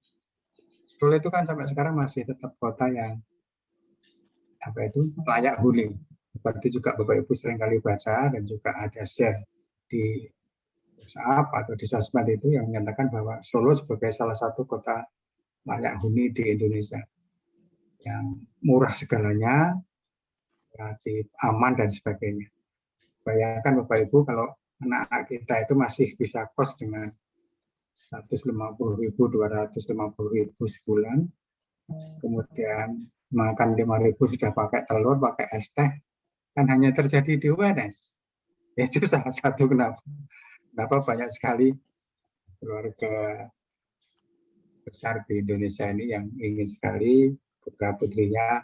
Solo itu kan sampai sekarang masih tetap kota yang apa itu layak huni. Seperti juga Bapak Ibu sering kali baca dan juga ada share di WhatsApp atau di sosmed itu yang menyatakan bahwa Solo sebagai salah satu kota layak huni di Indonesia yang murah segalanya, relatif aman dan sebagainya. Bayangkan Bapak Ibu kalau anak-anak kita itu masih bisa kos dengan 150.000, 250.000 sebulan, kemudian makan 5.000 sudah pakai telur, pakai es teh, kan hanya terjadi di UNS. Itu salah satu kenapa banyak sekali keluarga besar di Indonesia ini yang ingin sekali putra putrinya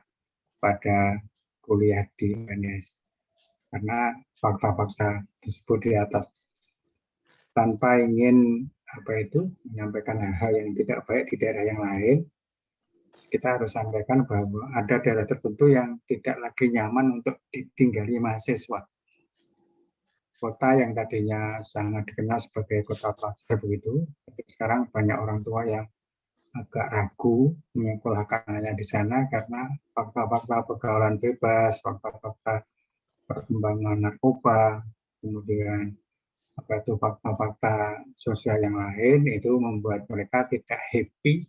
pada kuliah di UNS. Karena fakta-fakta tersebut di atas, tanpa ingin apa itu menyampaikan hal-hal yang tidak baik di daerah yang lain, kita harus sampaikan bahwa ada daerah tertentu yang tidak lagi nyaman untuk ditinggali mahasiswa. Kota yang tadinya sangat dikenal sebagai kota pelajar begitu, tapi sekarang banyak orang tua yang agak ragu menyekolahkan anaknya di sana karena fakta-fakta pergaulan bebas, fakta-fakta perkembangan narkoba, kemudian apa itu fakta-fakta sosial yang lain, itu membuat mereka tidak happy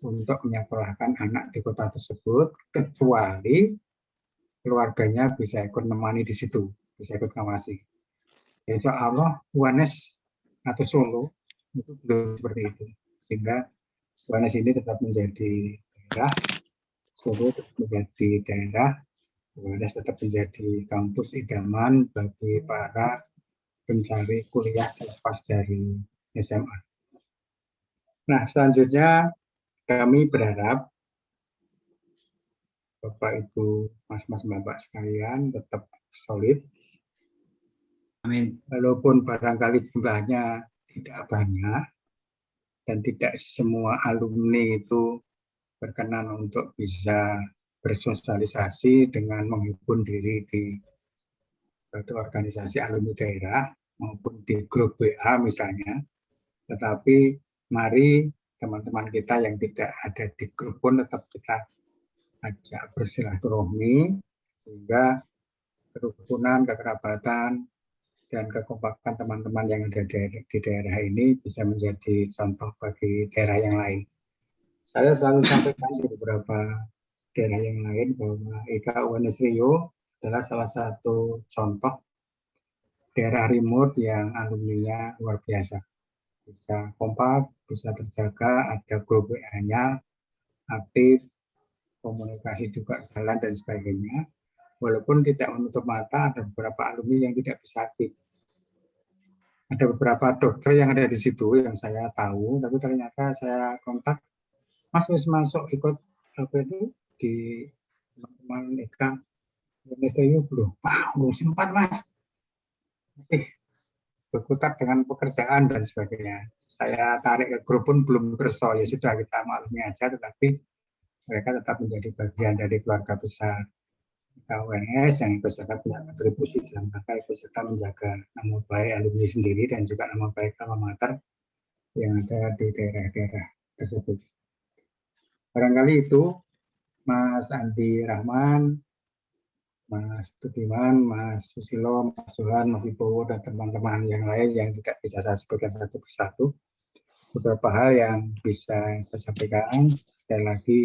untuk menyekolahkan anak di kota tersebut, kecuali keluarganya bisa ikut menemani di situ, bisa ikut ngawasi. Insya Allah UNS atau Solo itu belum seperti itu, sehingga UNS ini tetap menjadi daerah, Solo tetap menjadi daerah, UNS tetap menjadi kampus idaman bagi para pencari kuliah selepas dari SMA. Nah, selanjutnya kami berharap Bapak Ibu, Mas-mas, Bapak sekalian tetap solid. Amin. Walaupun barangkali jumlahnya tidak banyak dan tidak semua alumni itu berkenan untuk bisa bersosialisasi dengan menghimpun diri di suatu organisasi alumni daerah maupun di grup WA misalnya. Tetapi mari teman-teman kita yang tidak ada di grup pun tetap kita ajak bersilaturahmi sehingga kerukunan, kekerabatan, dan kekompakan teman-teman yang ada di daerah ini bisa menjadi contoh bagi daerah yang lain. Saya selalu sampaikan di beberapa daerah yang lain bahwa IKA UNS Riau adalah salah satu contoh daerah remote yang alumninya luar biasa. Bisa kompak, bisa terjaga, ada grup WA-nya, aktif, komunikasi juga jalan dan sebagainya. Walaupun tidak menutup mata, ada beberapa alumni yang tidak bisa aktif. ada beberapa dokter yang ada di situ yang saya tahu, tapi ternyata saya kontak, Mas harus masuk ikut apa itu di teman-teman Eka STU belum? Belum sempat Mas, masih berkutat dengan pekerjaan dan sebagainya. Saya tarik ke grup pun belum berso, ya sudah kita maklumi aja, tetapi mereka tetap menjadi bagian dari keluarga besar UNS yang ikut serta punya kontribusi dalam rangka ikut serta menjaga nama baik alumni sendiri dan juga nama baik alma mater yang ada di daerah-daerah tersebut. Barangkali itu Mas Andi Rahman, Mas Tudiman, Mas Susilo, Mas Johan, Mas Wibowo, dan teman-teman yang lain yang tidak bisa saya sebutkan satu persatu. Beberapa hal yang bisa saya sampaikan, sekali lagi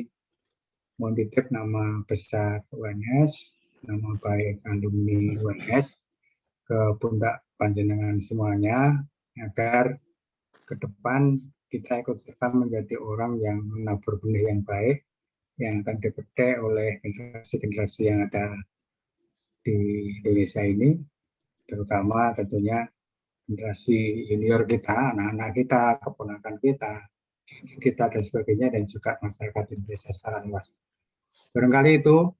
mohon titip nama besar UNS, nama baik alumni UNS ke pundak panjenengan semuanya, agar ke depan kita ikut serta menjadi orang yang menabur benih yang baik, yang akan dipetik oleh generasi-generasi yang ada di Indonesia ini, terutama tentunya generasi junior kita, anak-anak kita, keponakan kita dan sebagainya, dan juga masyarakat Indonesia secara luas. Barangkali itu,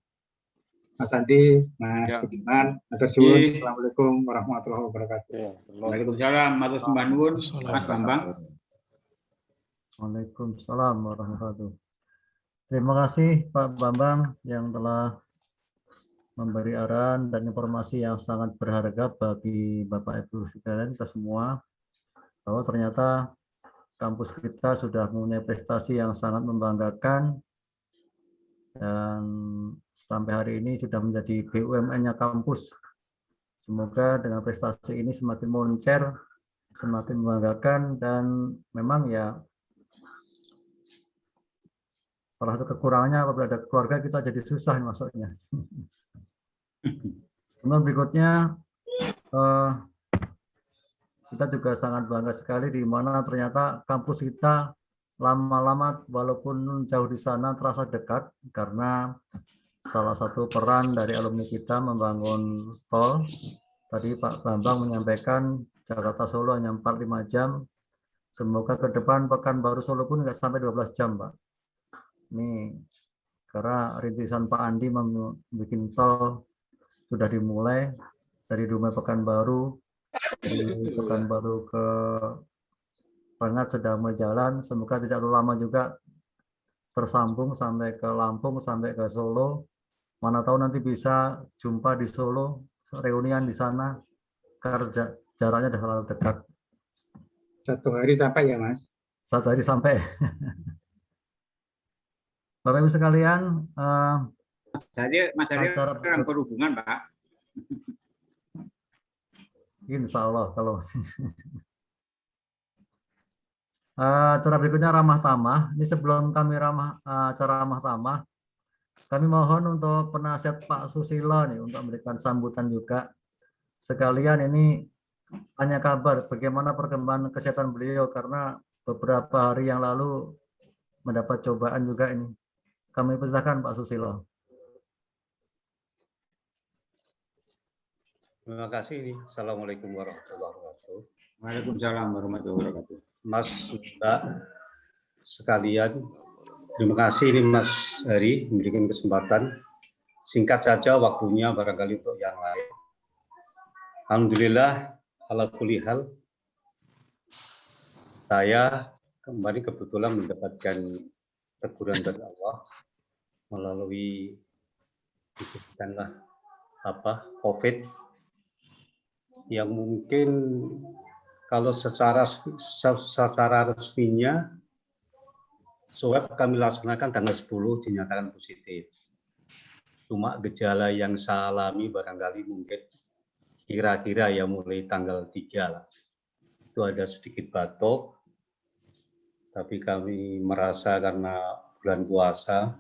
Mas Andi, Mas Tudiman, Assalamualaikum warahmatullahi wabarakatuh. Waalaikumsalam, matur sembah nuwun, Mas Bambang. Waalaikumsalam warahmatullahi wabarakatuh. Terima kasih Pak Bambang yang telah memberi arahan dan informasi yang sangat berharga bagi Bapak Ibu sekalian kita semua, bahwa ternyata kampus kita sudah mempunyai prestasi yang sangat membanggakan dan sampai hari ini sudah menjadi BUMN-nya kampus. Semoga dengan prestasi ini semakin moncer, semakin membanggakan, dan memang ya salah satu kekurangannya apabila ada keluarga kita jadi susah masuknya. Kemudian berikutnya kita juga sangat bangga sekali di mana ternyata kampus kita lama-lama walaupun jauh di sana terasa dekat, karena salah satu peran dari alumni kita membangun tol. Tadi Pak Bambang menyampaikan Jakarta Solo hanya 4-5 jam. Semoga ke depan Pekanbaru Solo pun nggak sampai 12 jam, Pak. Ini karena rintisan Pak Andi membuat tol sudah dimulai dari Dumai Pekanbaru, dari Pekanbaru ke Rengat sedang berjalan. Semoga tidak terlalu lama juga tersambung sampai ke Lampung, sampai ke Solo. Mana tahu nanti bisa jumpa di Solo, reunian di sana, karena jaraknya sudah terlalu dekat. 1 hari sampai ya Mas? 1 hari sampai. Bapak Ibu sekalian, Mas Hadi orang perhubungan, Pak. Insya Allah kalau acara berikutnya ramah tamah. Ini sebelum kami acara ramah tamah, kami mohon untuk penasihat Pak Susilo nih untuk memberikan sambutan juga. Sekalian ini tanya kabar bagaimana perkembangan kesehatan beliau, karena beberapa hari yang lalu mendapat cobaan juga ini. Kami persilakan Pak Susilo. Terima kasih. Assalamualaikum warahmatullahi wabarakatuh. Waalaikumsalam warahmatullahi wabarakatuh. Mas, Mbak sekalian, terima kasih ini Mas Hari memberikan kesempatan. Singkat saja waktunya barangkali untuk yang lain. Alhamdulillah, ala kulli hal, saya kemarin kebetulan mendapatkan teguran dari Allah melalui COVID yang mungkin kalau secara resminya swab kami laksanakan tanggal 10 dinyatakan positif. Cuma gejala yang saya alami barangkali mungkin kira-kira ya mulai tanggal 3 lah. Itu ada sedikit batuk, tapi kami merasa karena bulan puasa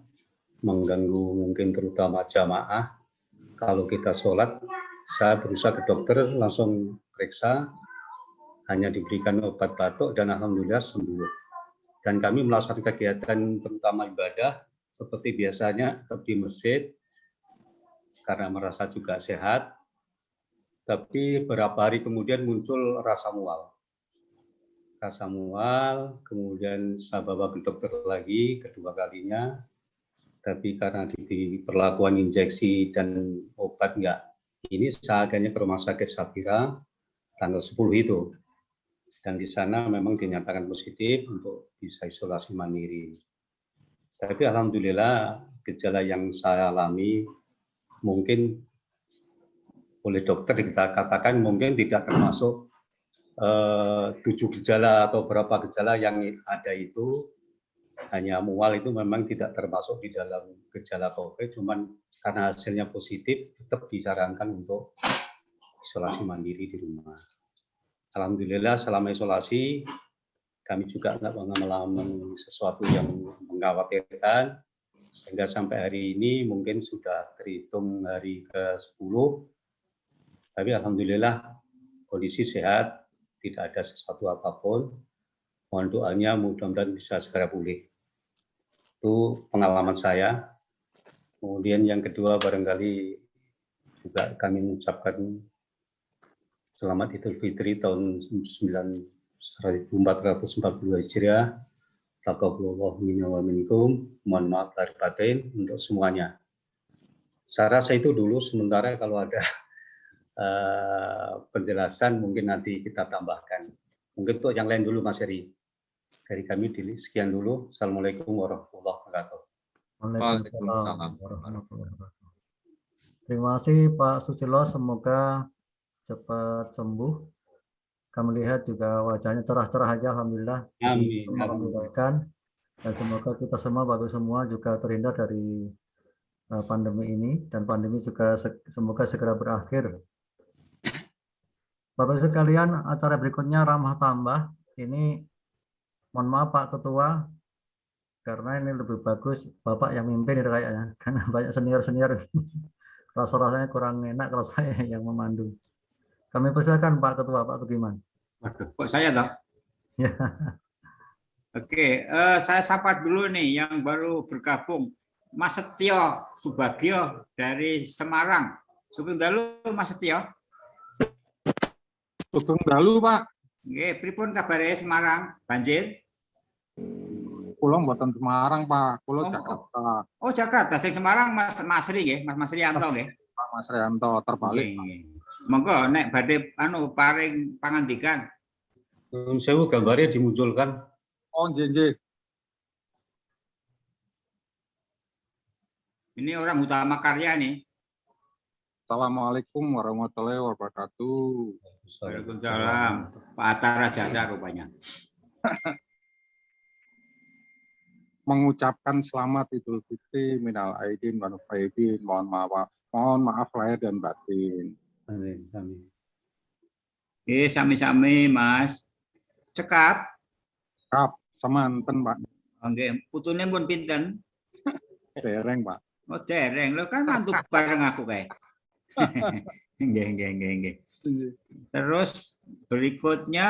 mengganggu mungkin terutama jamaah. Kalau kita sholat, saya berusaha ke dokter, langsung periksa, hanya diberikan obat batuk dan alhamdulillah sembuh. Dan kami melaksanakan kegiatan terutama ibadah seperti biasanya di masjid karena merasa juga sehat. Tapi beberapa hari kemudian muncul rasa mual. Rasa mual, kemudian saya bawa ke dokter lagi kedua kalinya. Tapi karena di perlakuan injeksi dan obat enggak, ini saya akhirnya ke Rumah Sakit Sapira tanggal 10 itu. Dan di sana memang dinyatakan positif untuk bisa isolasi mandiri. Tapi alhamdulillah gejala yang saya alami mungkin oleh dokter kita katakan mungkin tidak termasuk 7 gejala atau berapa gejala yang ada itu. Hanya mual itu memang tidak termasuk di dalam gejala COVID, cuman karena hasilnya positif tetap disarankan untuk isolasi mandiri di rumah. Alhamdulillah selama isolasi kami juga nggak mengalami sesuatu yang mengkhawatirkan, sehingga sampai hari ini mungkin sudah terhitung hari ke-10, tapi alhamdulillah kondisi sehat, tidak ada sesuatu apapun. Mohon doanya mudah-mudahan bisa segera pulih. Itu pengalaman saya. Kemudian yang kedua barangkali juga kami mengucapkan selamat Idul Fitri tahun 1442 Hijriah. Taqabbalallahu minna wa minkum. Mohon maaf lahir batin untuk semuanya. Saya rasa itu dulu, sementara kalau ada penjelasan mungkin nanti kita tambahkan. Mungkin untuk yang lain dulu Mas Heri. Dari kami sekian dulu. Assalamualaikum warahmatullahi wabarakatuh. Waalaikumsalam warahmatullahi wabarakatuh. Terima kasih Pak Susilo, semoga cepat sembuh. Kami lihat juga wajahnya cerah-cerah aja, alhamdulillah. Amin. Dan semoga kita semua, Bapak semua juga terhindar dari pandemi ini, dan pandemi juga semoga segera berakhir. Bapak Ibu sekalian, acara berikutnya ramah tambah. Ini mohon maaf Pak Ketua, karena ini lebih bagus Bapak yang mimpin itu kayaknya, karena banyak senior-senior. Rasa-rasanya kurang enak kalau saya yang memandu. Kami persilakan Pak Ketua, Pak Tugiman. Waduh, kok saya toh? Ya. Oke, saya sapa dulu nih yang baru bergabung. Mas Setio Subagio dari Semarang. Sugeng dalu Mas Setio. Sugeng dalu Pak. Nggih, pripun kabare Semarang? Banjir? Kula mboten Semarang, Pak. Kula Jakarta. Oh, Jakarta. Sing Semarang Mas Masri nggih, Mas Rianto nggih. Pak Mas Rianto terbalik. Monggo nek badhe paring pangandikan. Nun sewu gambarnya dimunculkan. Oh, nggih. Ini orang utama karya nih. Assalamualaikum warahmatullahi wabarakatuh. Waalaikumsalam. Pak Atara Jasa rupanya. Mengucapkan selamat Idul Fitri minal aidin wal faidin. Mohon maaf lahir dan batin. Amin. Amin. Sami-sami Mas. Cekap. Kap, semanten Pak. Nggih, putune pun pinten? Dereng Pak. Oh, dereng. Lo kan mantu bareng aku kae. Nggih. Terus berikutnya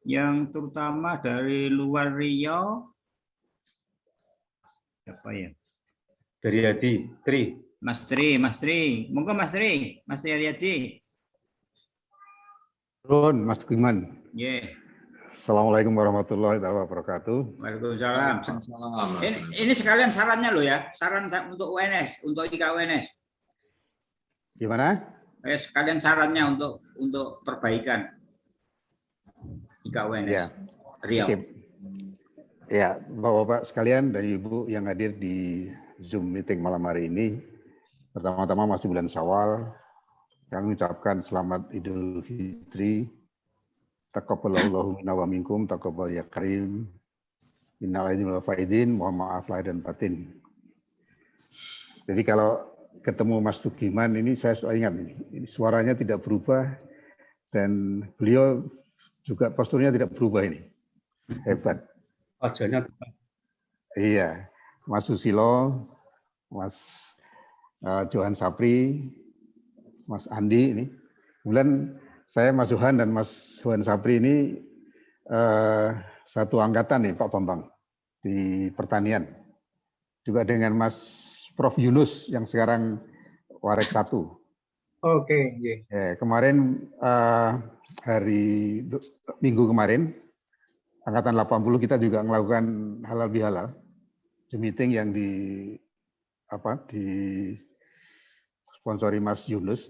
yang terutama dari luar Riau. Siapa ya? Dari Hadi, Tri. Mas Tri. Monggo Mas Tri, Mas Tri Haryadi. Turun, Mas Giman. Yeah. Assalamualaikum warahmatullahi wabarakatuh. Waalaikumsalam. Ini sekalian sarannya loh ya, saran untuk UNS, untuk IKA UNS. Gimana? Sekalian sarannya untuk perbaikan IKA UNS. Ya. Riau. Okay. Ya, Bapak-Bapak sekalian dan Ibu yang hadir di Zoom meeting malam hari ini. Pertama-tama masih bulan Syawal. Kami ucapkan selamat Idul Fitri. Taqabbalallahu minna wa minkum, taqabbal ya karim. Innal aidin wal faidin, mohon maaf lahir dan batin. Jadi kalau ketemu Mas Tugiman ini saya ingat ini suaranya tidak berubah dan beliau juga posturnya tidak berubah ini. Hebat. Wajahnya. Iya, Mas Susilo, Mas Johan Sapri, Mas Andi ini. Kemudian saya Mas Johan dan Mas Johan Sapri ini satu angkatan nih Pak Bambang di pertanian. Juga dengan Mas Prof Yunus yang sekarang Warek 1. Oke, kemarin Minggu kemarin Angkatan 80 kita juga melakukan halal bihalal, Zoom meeting yang di sponsori Mas Yunus,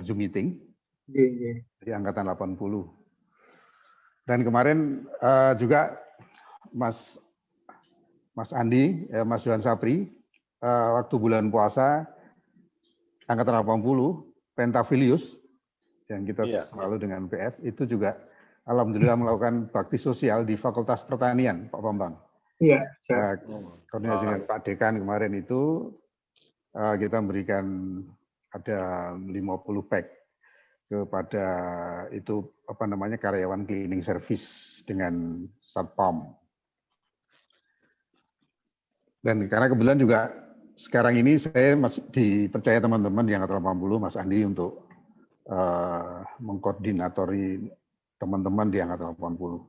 Zoom meeting di Angkatan 80. Dan kemarin juga Mas Andi, Mas Johan Sapri, waktu bulan puasa Angkatan 80, Pentafilius, yang kita selalu dengan PF, itu juga alhamdulillah melakukan bakti sosial di Fakultas Pertanian, Pak Bambang. Iya. Koordinasi dengan Pak Dekan kemarin itu kita memberikan ada 50 pack kepada itu karyawan cleaning service dengan Satpam. Dan karena kebetulan juga sekarang ini saya masih dipercaya teman-teman di Angkatan 80, Mas Andi, untuk mengkoordinatori teman-teman di Angkatan 80.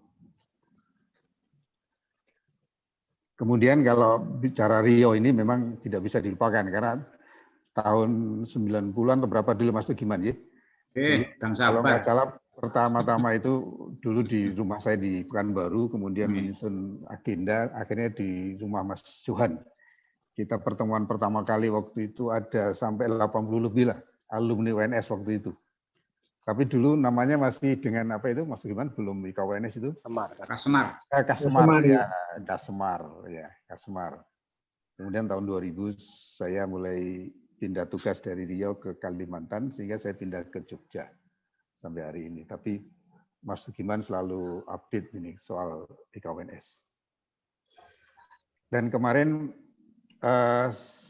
Kemudian kalau bicara Rio ini memang tidak bisa dilupakan karena tahun 90-an atau berapa dulu Mas Tugiman ya? Kalau nggak salah pertama-tama itu dulu di rumah saya di Pekanbaru, kemudian menyusun agenda, akhirnya di rumah Mas Johan. Kita pertemuan pertama kali waktu itu ada sampai 80 lebih lah alumni UNS waktu itu. Tapi dulu namanya masih dengan apa itu, Mas Giman, belum IKWNS itu? Kasmar. Kemudian tahun 2000 saya mulai pindah tugas dari Riau ke Kalimantan, sehingga saya pindah ke Jogja sampai hari ini. Tapi Mas Giman selalu update ini soal IKWNS. Dan kemarin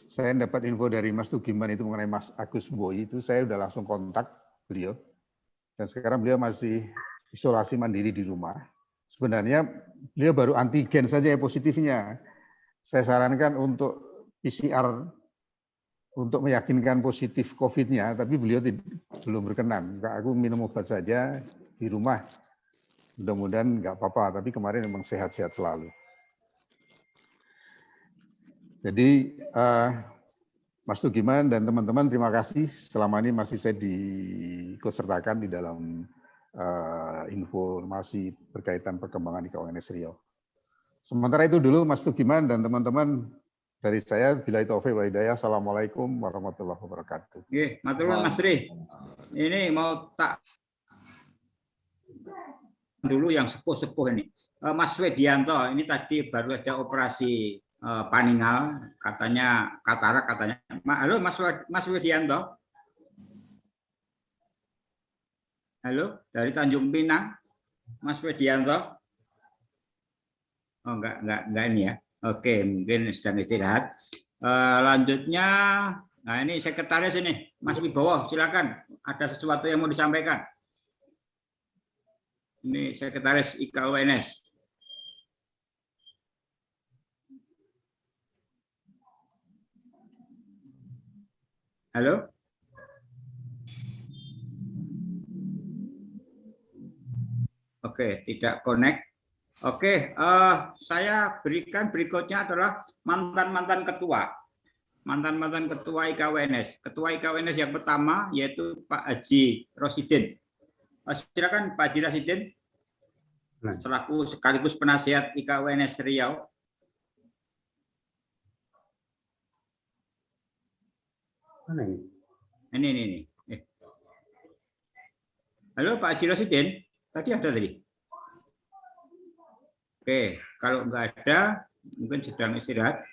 saya dapat info dari Mas Tugiman itu mengenai Mas Agus Boy, itu saya udah langsung kontak beliau. Dan sekarang beliau masih isolasi mandiri di rumah. Sebenarnya beliau baru antigen saja ya positifnya. Saya sarankan untuk PCR untuk meyakinkan positif COVID-nya, tapi beliau belum berkenan. Aku minum obat saja di rumah. Mudah-mudahan nggak apa-apa, tapi kemarin memang sehat-sehat selalu. Jadi Mas Tugiman dan teman-teman, terima kasih. Selama ini masih saya diikutsertakan di dalam informasi berkaitan perkembangan IKWNS Riau. Sementara itu dulu Mas Tugiman dan teman-teman dari saya, bila taufiq wal hidayah. Assalamualaikum warahmatullahi wabarakatuh. Oke, matur nuwun Mas Ri. Ini mau tak dulu yang sepuh-sepuh ini. Mas Wedianto, ini tadi baru aja operasi paningal, katanya katarak katanya. Halo Mas Widianto. Halo, dari Tanjung Pinang. Mas Widianto. Oh, enggak ini ya. Oke, mungkin sedang istirahat. Lanjutnya, nah ini sekretaris ini, Mas Wibowo, silakan. Ada sesuatu yang mau disampaikan. Ini sekretaris IKWNS. Halo? Oke, tidak connect. Oke, saya berikan berikutnya adalah mantan-mantan ketua. Mantan-mantan ketua IKWNS. Ketua IKWNS yang pertama yaitu Pak Haji Rosidin. Silakan Pak Haji Rosidin. Selaku sekaligus penasihat IKWNS Riau. Mana ini? Ini. Halo Pak Haji Rosidin, tadi ada tadi? Oke, kalau nggak ada, mungkin sedang istirahat.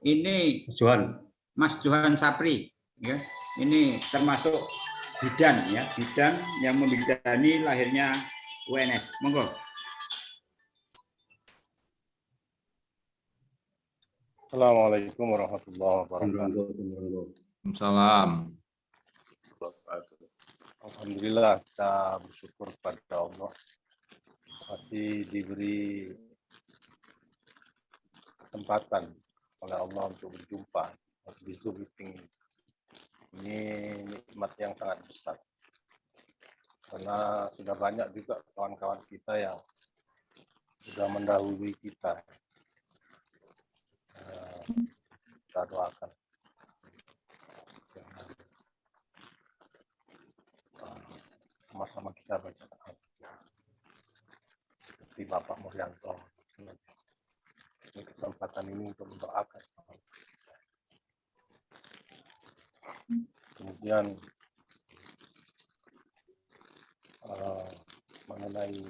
Ini Mas Johan Sapri, ya. Ini termasuk bidan, ya, bidan yang membidani lahirnya UNS. Monggo. Assalamualaikum warahmatullahi wabarakatuh. Salam. Alhamdulillah, kita bersyukur pada Allah masih diberi kesempatan oleh Allah untuk berjumpa di Zoom meeting. Ini nikmat yang sangat besar karena sudah banyak juga kawan-kawan kita yang sudah mendahului kita. Kita doakan Bapak Muryanto. Ini kesempatan ini untuk mendoakan. Kemudian mengenai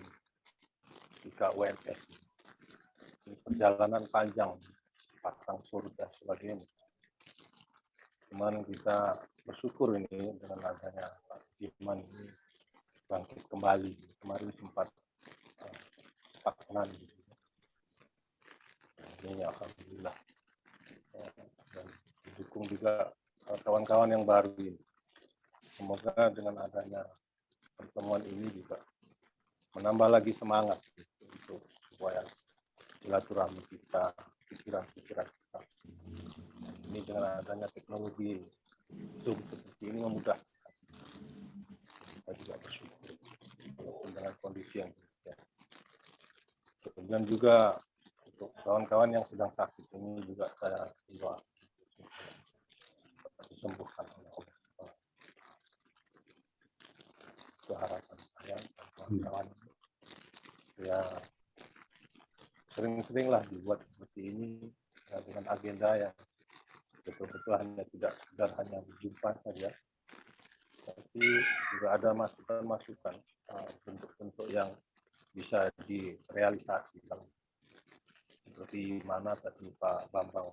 3 UMS, ini perjalanan panjang, pasang surut dan sebagainya. Cuman kita bersyukur ini dengan adanya Pak Dirman ini bangkit kembali. Kemarin sempat stagnan gitu. Ini alhamdulillah. Dan didukung juga kawan-kawan yang baru ini. Semoga dengan adanya pertemuan ini juga menambah lagi semangat gitu, untuk supaya silaturahmi kita, pikiran-pikiran kita. Ini dengan adanya teknologi Zoom seperti ini memudahkan. Kita juga bersyukur walaupun dengan kondisi yang berbeda. Kemudian juga untuk kawan-kawan yang sedang sakit ini juga saya doa disembuhkan oleh Allah. Itu harapan saya dan kawan-kawan. Ya sering-seringlah dibuat seperti ini dengan agenda yang betul-betul hanya tidak sekedar hanya berjumpa saja, tapi juga ada masukan-masukan bentuk-bentuk yang bisa direalisasikan. Seperti mana tadi Pak Bambang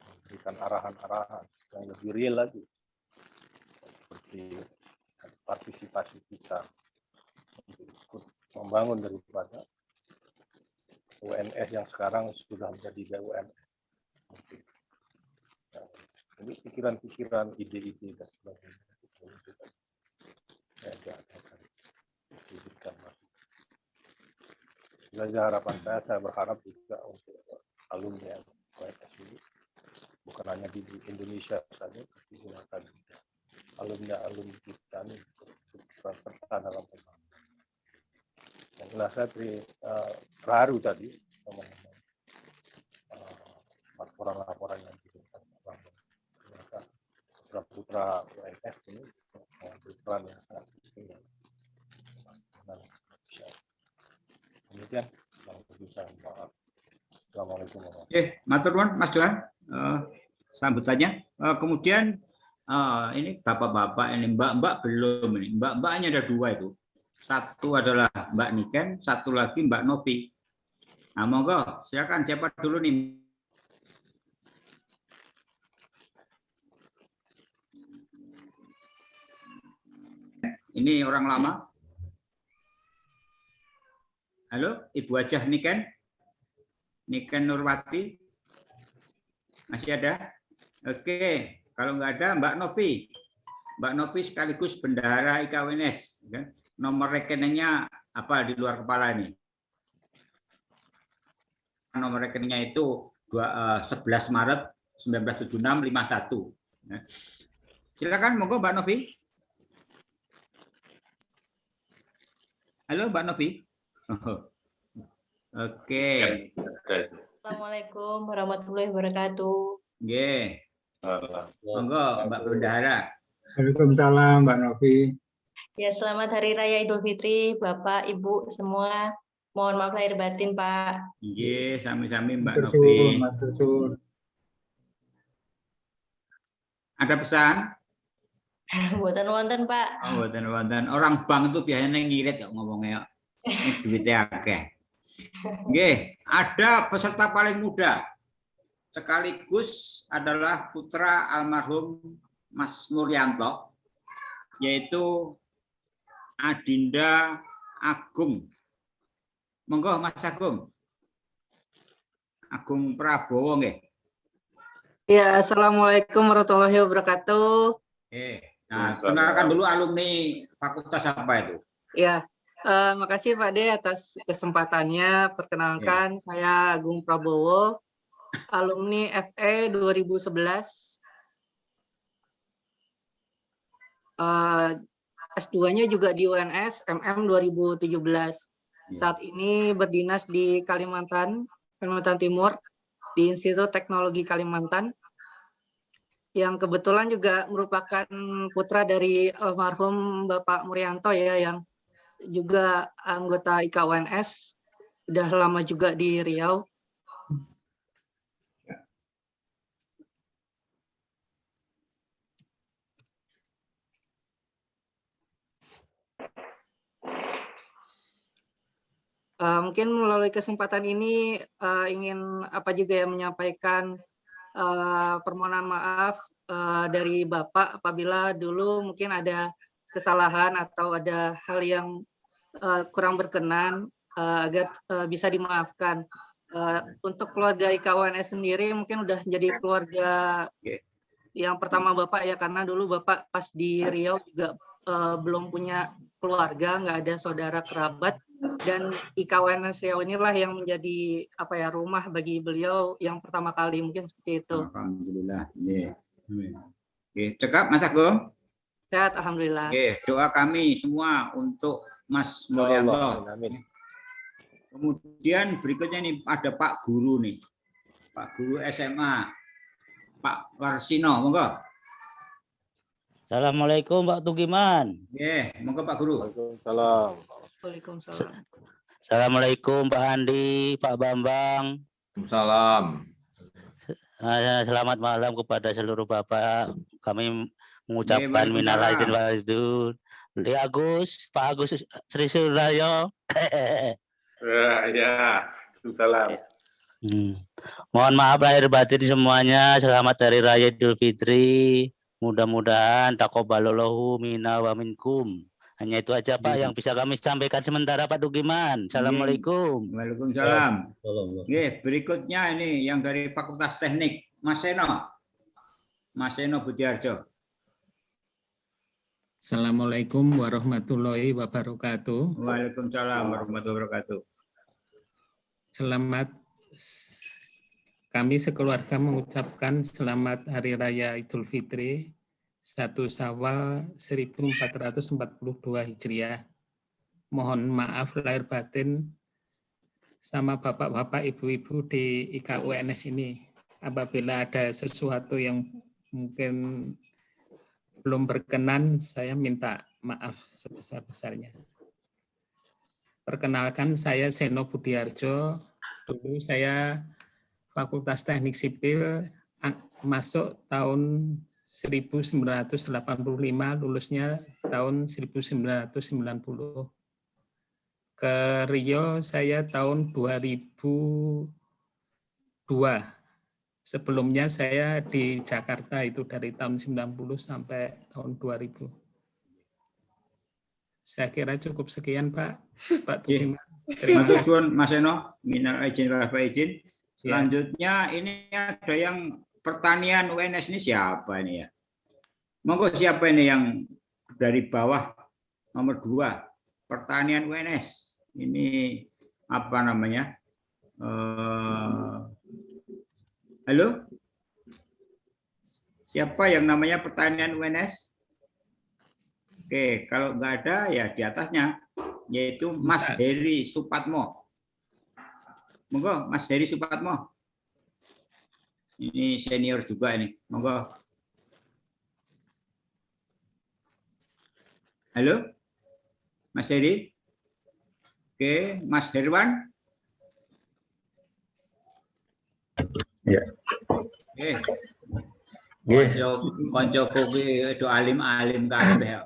memberikan arahan-arahan yang lebih real lagi, seperti partisipasi kita untuk ikut membangun daripada UNS yang sekarang sudah menjadi BUMN. Ini pikiran-pikiran, ide-ide dan sebagainya. Jadi harapan saya berharap juga untuk alumni UNS ini bukan hanya di Indonesia saja, tapi juga alumni kita ini serta dalam pembangunan. Yang jelas saya terharu tadi teman-teman laporan-laporan yang diberikan. Ternyata putra-putra UNS ini mengambil peran yang sangat penting. Kemudian yang bisa Assalamualaikum warahmatullahi wabarakatuh. Matur nuwun Mas Johan sambutannya. Kemudian ini bapak-bapak ini mbak-mbak belum ini. Mbak-mbaknya ada 2 itu. Satu adalah Mbak Niken, satu lagi Mbak Novi. Nah, monggo silakan siapa dulu nih? Ini orang lama. Halo, Ibu Hajah Niken? Niken Nurwati? Masih ada? Oke, kalau nggak ada Mbak Novi. Mbak Novi sekaligus bendahara IKWNS. Nomor rekeningnya apa di luar kepala ini? Nomor rekeningnya itu 11 Maret 197651. Silakan, monggo Mbak Novi. Halo Mbak Novi. Oke. Assalamualaikum warahmatullahi wabarakatuh. Nggih. Monggo Mbak Bendahara. Waalaikumsalam Mbak Novi. Ya, selamat Hari Raya Idul Fitri, Bapak, Ibu semua. Mohon maaf lahir batin, Pak. Nggih, sami-sami Mbak Novi. Ada pesan? Mboten wonten, Pak. Oh, mboten wonten. Orang bank itu biasanya ngirit kok ngomongnya. Duitnya akeh. Nggih, ada peserta paling muda. Sekaligus adalah putra almarhum Mas Muryanto, yaitu Adinda Agung. Monggo Mas Agung. Agung Prabowo nggih. Ya, Assalamualaikum warahmatullahi wabarakatuh. Nah, kenalkan dulu alumni fakultas apa itu? Ya, makasih Pak De atas kesempatannya. Perkenalkan, saya Agung Prabowo, alumni FE 2011. S2-nya juga di UNS MM 2017. Saat ini berdinas di Kalimantan Timur di Institut Teknologi Kalimantan, yang kebetulan juga merupakan putra dari almarhum Bapak Muryanto ya, yang juga anggota IKWNS, udah lama juga di Riau. Mungkin melalui kesempatan ini ingin juga ya menyampaikan permohonan maaf dari Bapak apabila dulu mungkin ada kesalahan atau ada hal yang kurang berkenan agar bisa dimaafkan. Untuk keluarga IKWNS sendiri mungkin udah jadi keluarga yang pertama Bapak ya, karena dulu Bapak pas di Riau juga belum punya keluarga, nggak ada saudara kerabat. Dan IKWNS Riau inilah yang menjadi rumah bagi beliau yang pertama kali, mungkin seperti itu. Alhamdulillah. Cekap Mas Agung. Sehat, alhamdulillah. Doa kami semua untuk Mas Mulyanto. Kemudian berikutnya nih ada Pak Guru nih, Pak Guru SMA, Pak Warsino, monggo. Assalamualaikum Pak Tugiman. Monggo Pak Guru. Waalaikumsalam. Waalaikumsalam. Assalamualaikum Pak Andi, Pak Bambang. Salam. Selamat malam kepada seluruh Bapak. Kami mengucapkan minal aidin wal faizin. Pak Agus Sri Suryo. Ya, salam. Mohon maaf lahir batin semuanya. Selamat Hari Raya Idul Fitri. Mudah-mudahan taqabbalallahu minna wa minkum. Hanya itu aja Pak yang bisa kami sampaikan sementara Pak Tugiman. Assalamualaikum. Waalaikumsalam. Berikutnya ini yang dari Fakultas Teknik, Mas Seno. Mas Seno Budiarjo. Assalamualaikum warahmatullahi wabarakatuh. Waalaikumsalam warahmatullahi wabarakatuh. Selamat, kami sekeluarga mengucapkan selamat Hari Raya Idul Fitri 1 Syawal 1442 Hijriah. Mohon maaf lahir batin sama bapak-bapak, ibu-ibu di IKWNS ini. Apabila ada sesuatu yang mungkin belum berkenan, saya minta maaf sebesar-besarnya. Perkenalkan, saya Seno Budiarjo. Dulu saya Fakultas Teknik Sipil, masuk tahun 1985, lulusnya tahun 1990. Ke Riau saya tahun 2002. Sebelumnya saya di Jakarta itu dari tahun 90 sampai tahun 2000. Saya kira cukup sekian Pak Tugiman. Terima kasih Mas Eno. Minal aidin wal faizin. Selanjutnya ini ada yang pertanian UNS, ini siapa ini ya? Monggo siapa ini yang dari bawah nomor 2 pertanian UNS? Ini apa namanya? Halo? Siapa yang namanya pertanian UNS? Oke, kalau nggak ada ya di atasnya, yaitu Mas Heri Supatmo. Monggo Mas Heri Supatmo. Ini senior juga ini. Monggo. Halo? Mas Heri? Oke, Mas Herwan? Ya. Konco kopi itu alim-alim kabeh.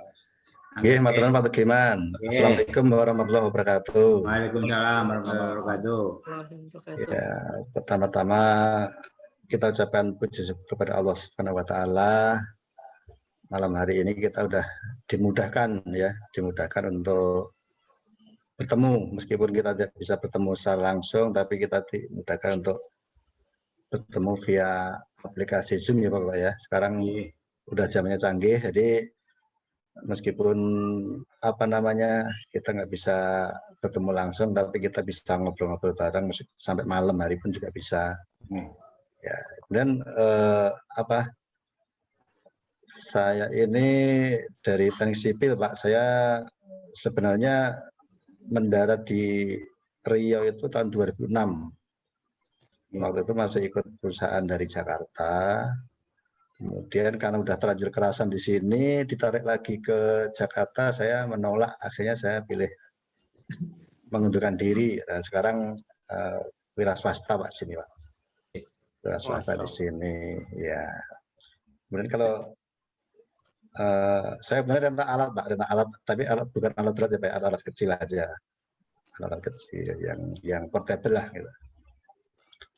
Nggih, matur nuwun Pak Tugiman. Assalamualaikum warahmatullahi wabarakatuh. Waalaikumsalam warahmatullahi wabarakatuh. Ya, pertama-tama kita ucapkan puji syukur kepada Allah Subhanahu wa taala. Malam hari ini kita udah dimudahkan untuk bertemu, meskipun kita tidak bisa bertemu secara langsung, tapi kita dimudahkan untuk bertemu via aplikasi Zoom ya Bapak ya. Sekarang udah zamannya canggih, jadi meskipun kita nggak bisa bertemu langsung, tapi kita bisa ngobrol-ngobrol bareng sampai malam hari pun juga bisa. Ya, kemudian saya ini dari Teknik Sipil Pak. Saya sebenarnya mendarat di Riau itu tahun 2006. Waktu itu masih ikut perusahaan dari Jakarta. Kemudian karena udah terlanjur kerasan di sini, ditarik lagi ke Jakarta, saya menolak. Akhirnya saya pilih mengundurkan diri dan sekarang wira swasta Pak sini Pak. Wira swasta di sini ya. Kemudian kalau saya benar tentang alat Pak, tentang alat, tapi alat bukan alat berat ya Pak, alat kecil aja. Alat kecil yang portable lah gitu.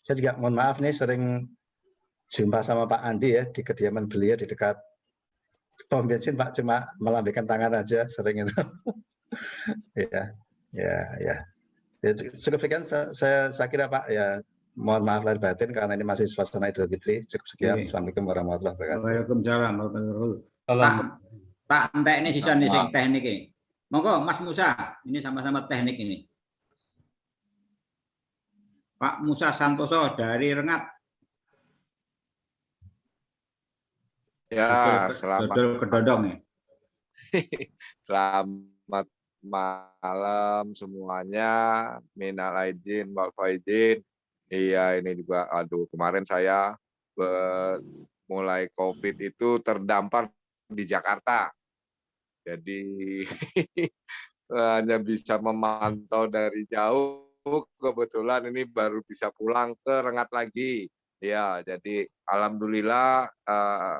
Saya juga mohon maaf nih sering jumpa sama Pak Andi ya di kediaman beliau di dekat pom bensin Pak, cuma melambaikan tangan aja sering itu. ya. Cukup sekian saya kira Pak ya, mohon maaf lahir batin karena ini masih suasana Idul Fitri. Cukup sekian. Assalamualaikum warahmatullahi wabarakatuh. Waalaikumsalam warahmatullahi wabarakatuh. Tak entek ini sisa nih sing teknik ini. Monggo Mas Musa, ini sama-sama teknik ini. Pak Musa Santoso dari Rengat. Ya, selamat kedodong ya. Selamat malam semuanya. Minal aidin wal faizin. Iya, ini juga kemarin saya mulai COVID itu terdampar di Jakarta. Jadi hanya bisa memantau dari jauh. Kebetulan ini baru bisa pulang ke Rengat lagi. Ya, jadi alhamdulillah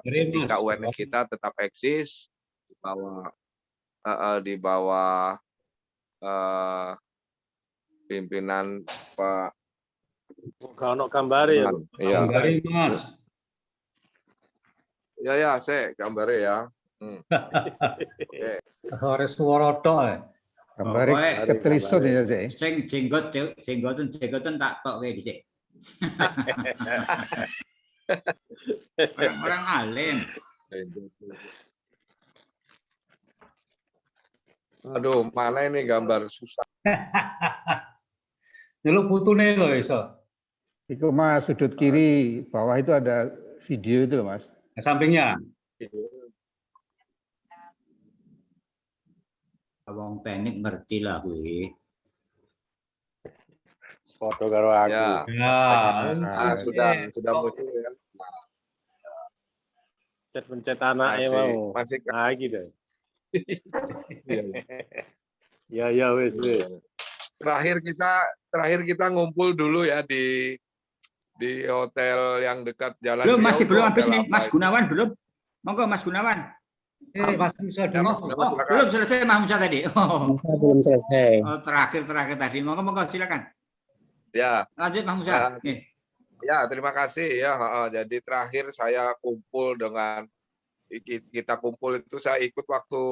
UNS kita tetap eksis di bawah pimpinan Pak Kano Kambari ya. Iya. Kambari Mas. Ya, saya Kambari ya. Oke. Ora swara tok ya. Kambari ketelisun ya saya. Sing jenggoten tak tok kayak dhisik. Orang alim. Aduh, mana ini gambar susah. Nyeluk putune lho iso. Itu Mas, sudut kiri bawah itu ada video itu loh Mas. Sampingnya. Wong teknik ngerti lah kuwi. Foto karo aku. Ya. Sudah muncul ya. Pencet anaknya mau. Masih lagi deh. Ya wes. Terakhir kita ngumpul dulu ya di hotel yang dekat jalan. Belum, masih belum habis nih, Mas Gunawan belum. Monggo Mas Gunawan. Mas Musa belum selesai Mas Musa tadi. Belum selesai. Terakhir tadi. Monggo silakan. Ya. Lanjut Mas Musa. Ya, terima kasih ya. Jadi terakhir saya kumpul kita kumpul itu saya ikut waktu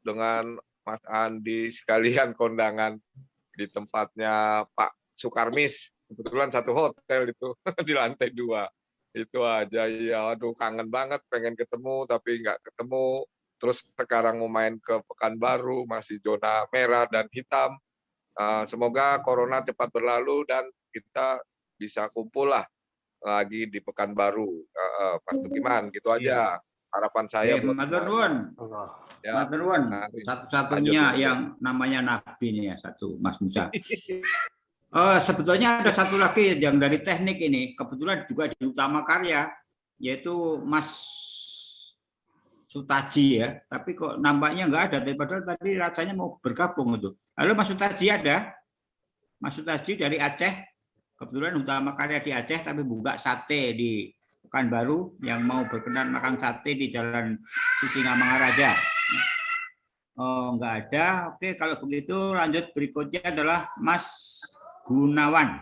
dengan Mas Andi sekalian kondangan di tempatnya Pak Sukarmis. Kebetulan satu hotel itu di lantai 2. Itu aja ya, aduh kangen banget pengen ketemu tapi nggak ketemu. Terus sekarang mau main ke Pekanbaru masih zona merah dan hitam. Semoga corona cepat berlalu dan kita bisa kumpul lah lagi di Pekanbaru. Pas Tukiman gitu aja. Harapan saya Matur nuwun. Matur nuwun. Satu-satunya yang namanya Nabi nih ya, satu Mas Musa. Sebetulnya ada satu lagi yang dari teknik ini, kebetulan juga di Utama Karya, yaitu Mas Sutaji ya, tapi kok nampaknya nggak ada, padahal tadi rasanya mau bergabung itu. Halo Mas Sutaji ada? Mas Sutaji dari Aceh, kebetulan Utama Karya di Aceh, tapi buka sate di Pekanbaru, yang mau berkenan makan sate di Jalan Sisingamangaraja. Oh, nggak ada. Oke, kalau begitu lanjut berikutnya adalah Mas Gunawan.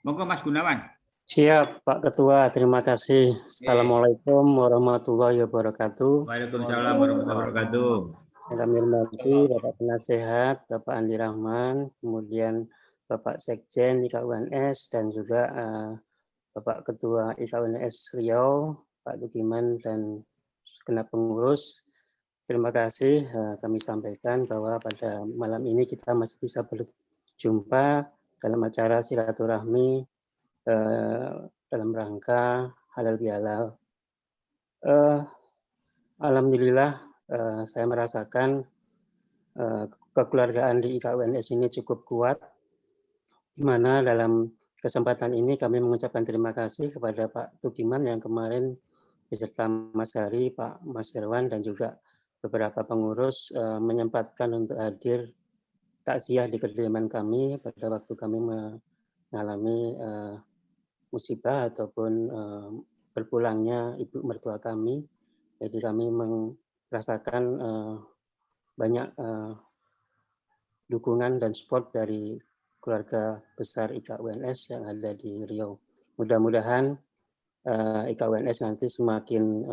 Monggo Mas Gunawan. Siap Pak Ketua, terima kasih. Assalamualaikum warahmatullahi wabarakatuh. Waalaikumsalam warahmatullahi wabarakatuh. Kami hormati Bapak Penasehat, Bapak Andi Rahman, kemudian Bapak Sekjen IKUNS dan juga Bapak Ketua IKUNS Riau, Pak Tukiman dan segenap pengurus. Terima kasih kami sampaikan bahwa pada malam ini kita masih bisa berjumpa dalam acara silaturahmi dalam rangka halal bihalal. Alhamdulillah saya merasakan kekeluargaan di IKUNS ini cukup kuat, di mana dalam kesempatan ini kami mengucapkan terima kasih kepada Pak Tukiman yang kemarin beserta Mas Hari, Pak Mas Herwan dan juga beberapa pengurus menyempatkan untuk hadir takziah di kediaman kami pada waktu kami mengalami musibah ataupun berpulangnya ibu mertua kami. Jadi kami merasakan banyak dukungan dan support dari keluarga besar IKUNS yang ada di Riau. Mudah-mudahan IKUNS nanti semakin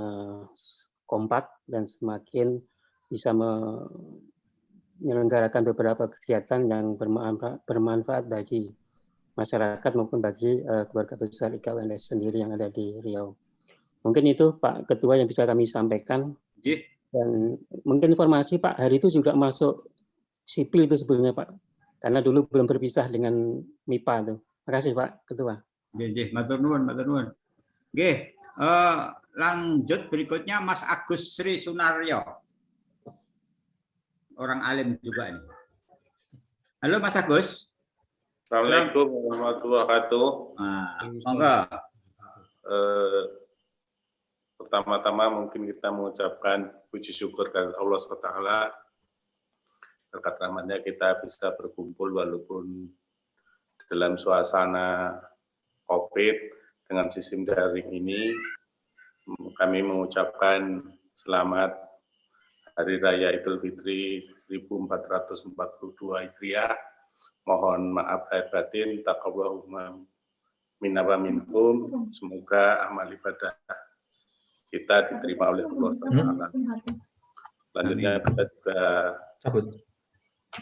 kompak dan semakin bisa menyelenggarakan beberapa kegiatan yang bermanfaat bagi masyarakat maupun bagi keluarga besar IKUNS sendiri yang ada di Riau. Mungkin itu Pak Ketua yang bisa kami sampaikan. Dan mungkin informasi Pak, hari itu juga masuk sipil itu sebenarnya Pak, karena dulu belum berpisah dengan MIPA tuh. Terima kasih Pak Ketua. Matur nuwun, matur nuwun. Nggih, lanjut berikutnya Mas Agus Sri Sunaryo. Orang alim juga ini. Halo Mas Agus. Assalamualaikum warahmatullahi wabarakatuh. Monggo. Pertama-tama mungkin kita mengucapkan puji syukur kepada Allah SWT. Berkat rahmatnya kita bisa berkumpul walaupun dalam suasana COVID dengan sistem daring ini. Kami mengucapkan selamat Hari Raya Idul Fitri 1442 Hijriah. Mohon maaf lahir batin, taqabbal minna wa minkum. Semoga amal ibadah kita diterima oleh Allah SWT. Selanjutnya kita juga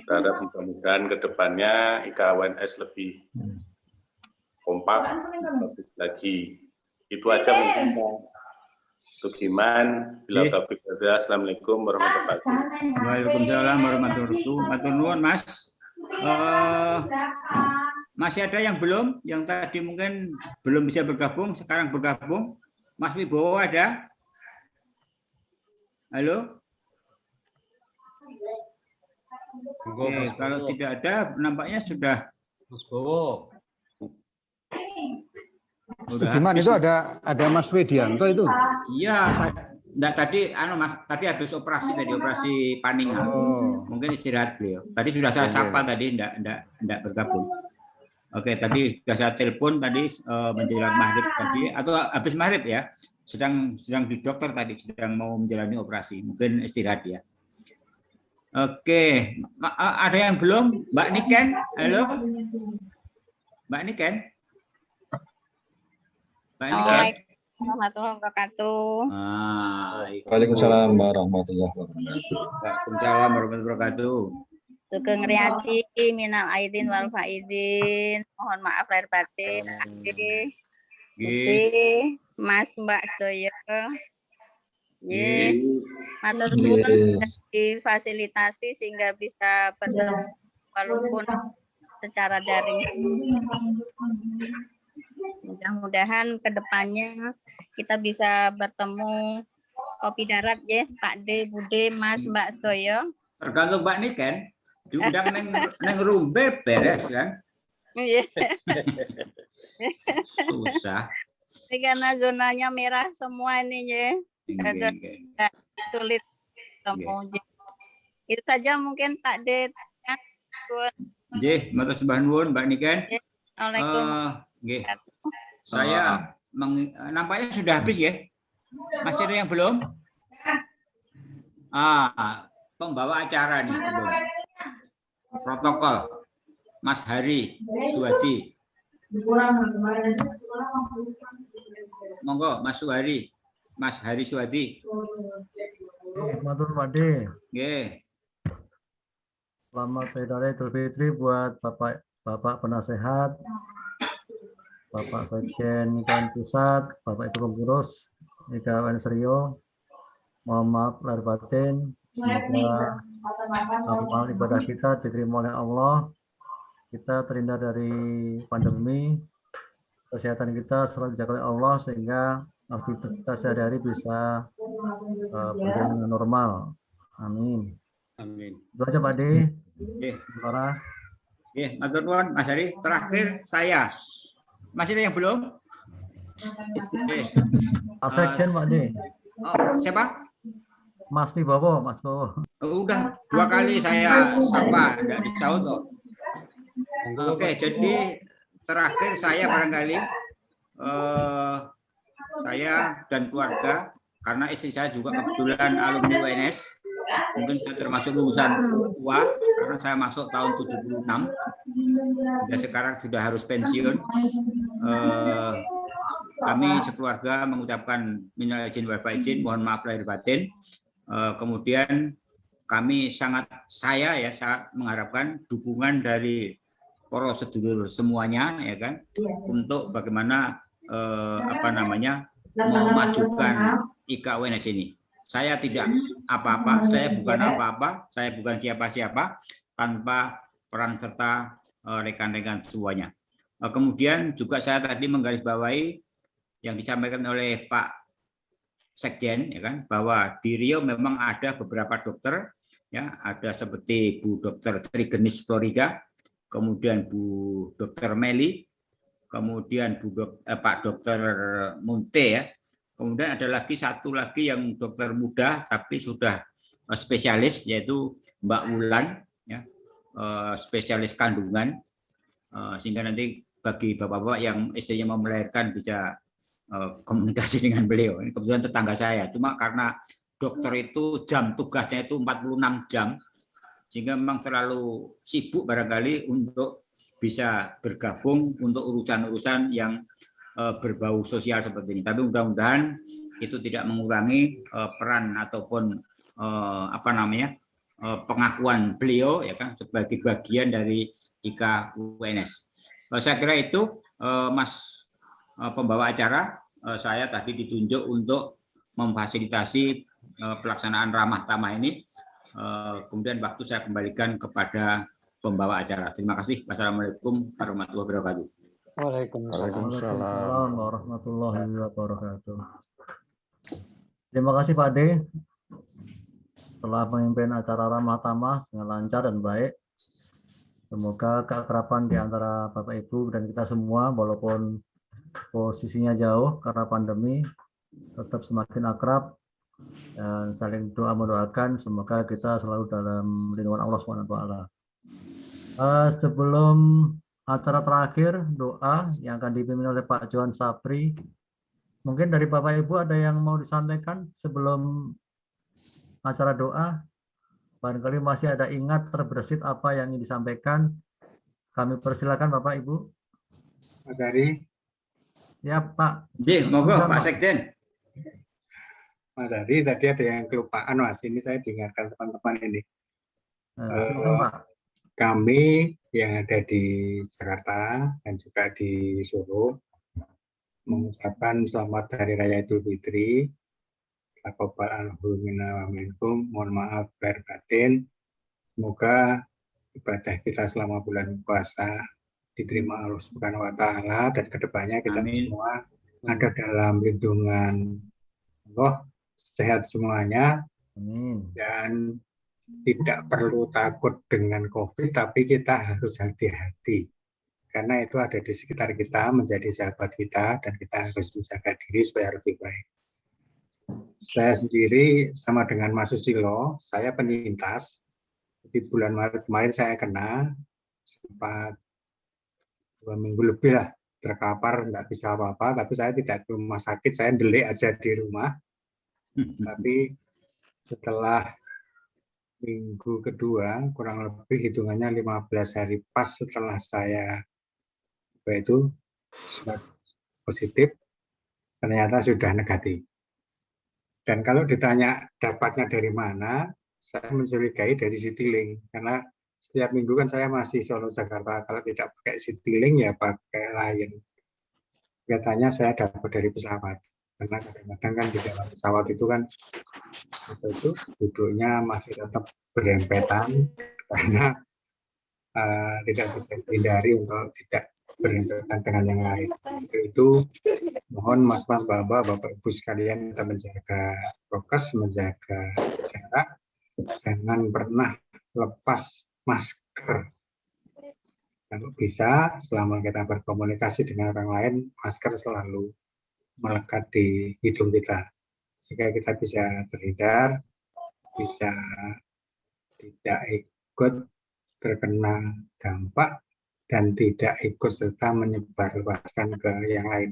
berharap mudah-mudahan ke depannya IKUNS lebih kompak lebih lagi. Itu aja mungkin untuk iman. Bila taufiq hidayah. Assalamualaikum warahmatullahi wabarakatuh. Waalaikumsalam warahmatullahi wabarakatuh. Matur nuwun Mas. Masih ada yang belum, yang tadi mungkin belum bisa bergabung, sekarang bergabung. Mas Wibowo ada? Halo? Oke, kalau tidak ada, nampaknya sudah. Mas Bowo. Gimana itu ada Mas Wedianto itu? Iya, enggak tadi Mas, tadi habis operasi Paningan. Mungkin istirahat beliau. Tadi sudah saya sapa tadi enggak bergabung. Oke, tadi sudah saya telepon tadi menjelang maghrib tadi atau habis maghrib ya. Sedang di dokter tadi, sedang mau menjalani operasi. Mungkin istirahat ya. Oke, ada yang belum? Mbak Niken, halo? Mbak Niken? Assalamualaikum warahmatullahi wabarakatuh. Waalaikumsalam warahmatullahi wabarakatuh. Waalaikumsalam warahmatullahi wabarakatuh. Sugeng Riyadi minal aidin wal faidin. Mohon maaf lahir batin. Mas Mbak Soyo. Matur nuwun difasilitasi sehingga bisa bertemu walaupun secara daring. Mudah-mudahan ke depannya kita bisa bertemu kopi darat ya, Pak D, Bude, Mas, Mbak Soyo. Tergantung Mbak Niken, diundang neng rumbe beres kan? Iya. Susah. Karena zonanya merah semua ini ya. Agak sulit ketemu. Itu saja mungkin Pak D. Nggih, matur sembah nuwun Mbak Niken. Assalamualaikum. Nggih. Saya nampaknya sudah habis ya. Masih ada yang belum? Pembawa acara nih belum. Protokol Mas Hari Suwadi. Monggo Mas Suhari. Mas Hari Suwadi. Matur Pak D. Nggih. Selamat Hari Raya Idul Fitri buat Bapak penasehat, Bapak Sekjen IKUN Pusat, Bapak Ibu Pengurus IKUNS Riau. Mohon maaf lahir batin. Semoga amal ibadah kita diterima oleh Allah. Kita terhindar dari pandemi. Kesehatan kita selalu dijaga oleh Allah sehingga aktivitas kita sehari-hari bisa berjalan dengan normal. Amin. Amin. Itu aja Pak D. Nggih. Nggih, matur nuwun Mas Hari. Terakhir saya. Masih ada yang belum? Sekjen Pak D. Siapa? Mas Wibowo, Mas Wibowo. Udah 2 kali saya sapa, tidak disaut kok. Oke, jadi terakhir saya barangkali saya dan keluarga, karena istri saya juga kebetulan alumni UNS, mungkin saya termasuk lulusan tua karena saya masuk tahun 76, dan sekarang sudah harus pensiun. Kami sekeluarga mengucapkan minal aidin wal faizin, mohon maaf lahir batin. Kemudian kami sangat mengharapkan dukungan dari para sedulur semuanya, ya kan, untuk bagaimana memajukan IKA-UNS ini. Saya tidak apa-apa, saya bukan apa-apa, saya bukan siapa-siapa tanpa peran serta rekan-rekan semuanya. Kemudian juga saya tadi menggarisbawahi yang disampaikan oleh Pak Sekjen, ya kan, bahwa di Riau memang ada beberapa dokter, ya, ada seperti Bu Dr. Trigenis Florida, kemudian Bu Dr. Meli, kemudian Pak Dr. Munte, ya. Kemudian ada lagi satu lagi yang dokter muda tapi sudah spesialis, yaitu Mbak Wulan, ya, spesialis kandungan, sehingga nanti bagi bapak-bapak yang istrinya mau melahirkan bisa komunikasi dengan beliau. Ini kebetulan tetangga saya, cuma karena dokter itu jam tugasnya itu 46 jam, sehingga memang terlalu sibuk barangkali untuk bisa bergabung untuk urusan-urusan yang berbau sosial seperti ini. Tapi mudah-mudahan itu tidak mengurangi peran ataupun pengakuan beliau, ya kan, sebagai bagian dari IKA-UNS. Saya kira itu, Mas pembawa acara, saya tadi ditunjuk untuk memfasilitasi pelaksanaan ramah tamah ini. Kemudian waktu saya kembalikan kepada pembawa acara. Terima kasih. Wassalamualaikum warahmatullahi wabarakatuh. Waalaikumsalam warahmatullahi wabarakatuh. Terima kasih Pak D. Telah memimpin acara ramah tamah dengan lancar dan baik. Semoga keakraban di antara Bapak Ibu dan kita semua, walaupun posisinya jauh karena pandemi, tetap semakin akrab dan saling doa mendoakan. Semoga kita selalu dalam lindungan Allah SWT. Sebelum acara terakhir, doa yang akan dipimpin oleh Pak Johan Sapri. Mungkin dari Bapak Ibu ada yang mau disampaikan sebelum acara doa? Barangkali masih ada ingat terbersit apa yang ingin disampaikan. Kami persilakan Bapak Ibu. Mas Ari. Ya Pak. Monggo Pak Sekjen. Mas Ari, tadi ada yang kelupaan Mas. Ini saya dengarkan teman-teman ini. Pak. Kami yang ada di Jakarta dan juga di Solo mengucapkan selamat Hari Raya Idul Fitri. Mohon maaf lahir batin. Semoga ibadah kita selama bulan puasa diterima Allah Subhanahu wa taala, dan kedepannya kita semua ada dalam lindungan Allah, sehat semuanya. Dan tidak perlu takut dengan COVID, tapi kita harus hati-hati. Karena itu ada di sekitar kita, menjadi sahabat kita, dan kita harus menjaga diri supaya lebih baik. Saya sendiri sama dengan Mas Susilo, saya penyintas. Di bulan Maret kemarin saya kena, sempat 2 minggu lebih lah, terkapar, nggak bisa apa-apa, tapi saya tidak ke rumah sakit, saya delik aja di rumah. Tapi setelah minggu kedua, kurang lebih hitungannya 15 hari pas setelah saya positif, ternyata sudah negatif. Dan kalau ditanya dapatnya dari mana, saya mencurigai dari Citylink, karena setiap minggu kan saya masih Solo Jakarta, kalau tidak pakai Citylink ya pakai Lion. Katanya saya dapat dari pesawat, karena kadang-kadang kan di dalam pesawat itu kan itu duduknya masih tetap berempetan, karena tidak bisa dihindari untuk tidak berempetan dengan yang lain. Itu mohon Mas Bapak Ibu sekalian, kita menjaga prokes, menjaga jarak, jangan pernah lepas masker. Kalau bisa, selama kita berkomunikasi dengan orang lain, masker selalu melekat di hidung kita, sehingga kita bisa terhindar, bisa tidak ikut terkena dampak dan tidak ikut serta menyebarluaskan ke yang lain.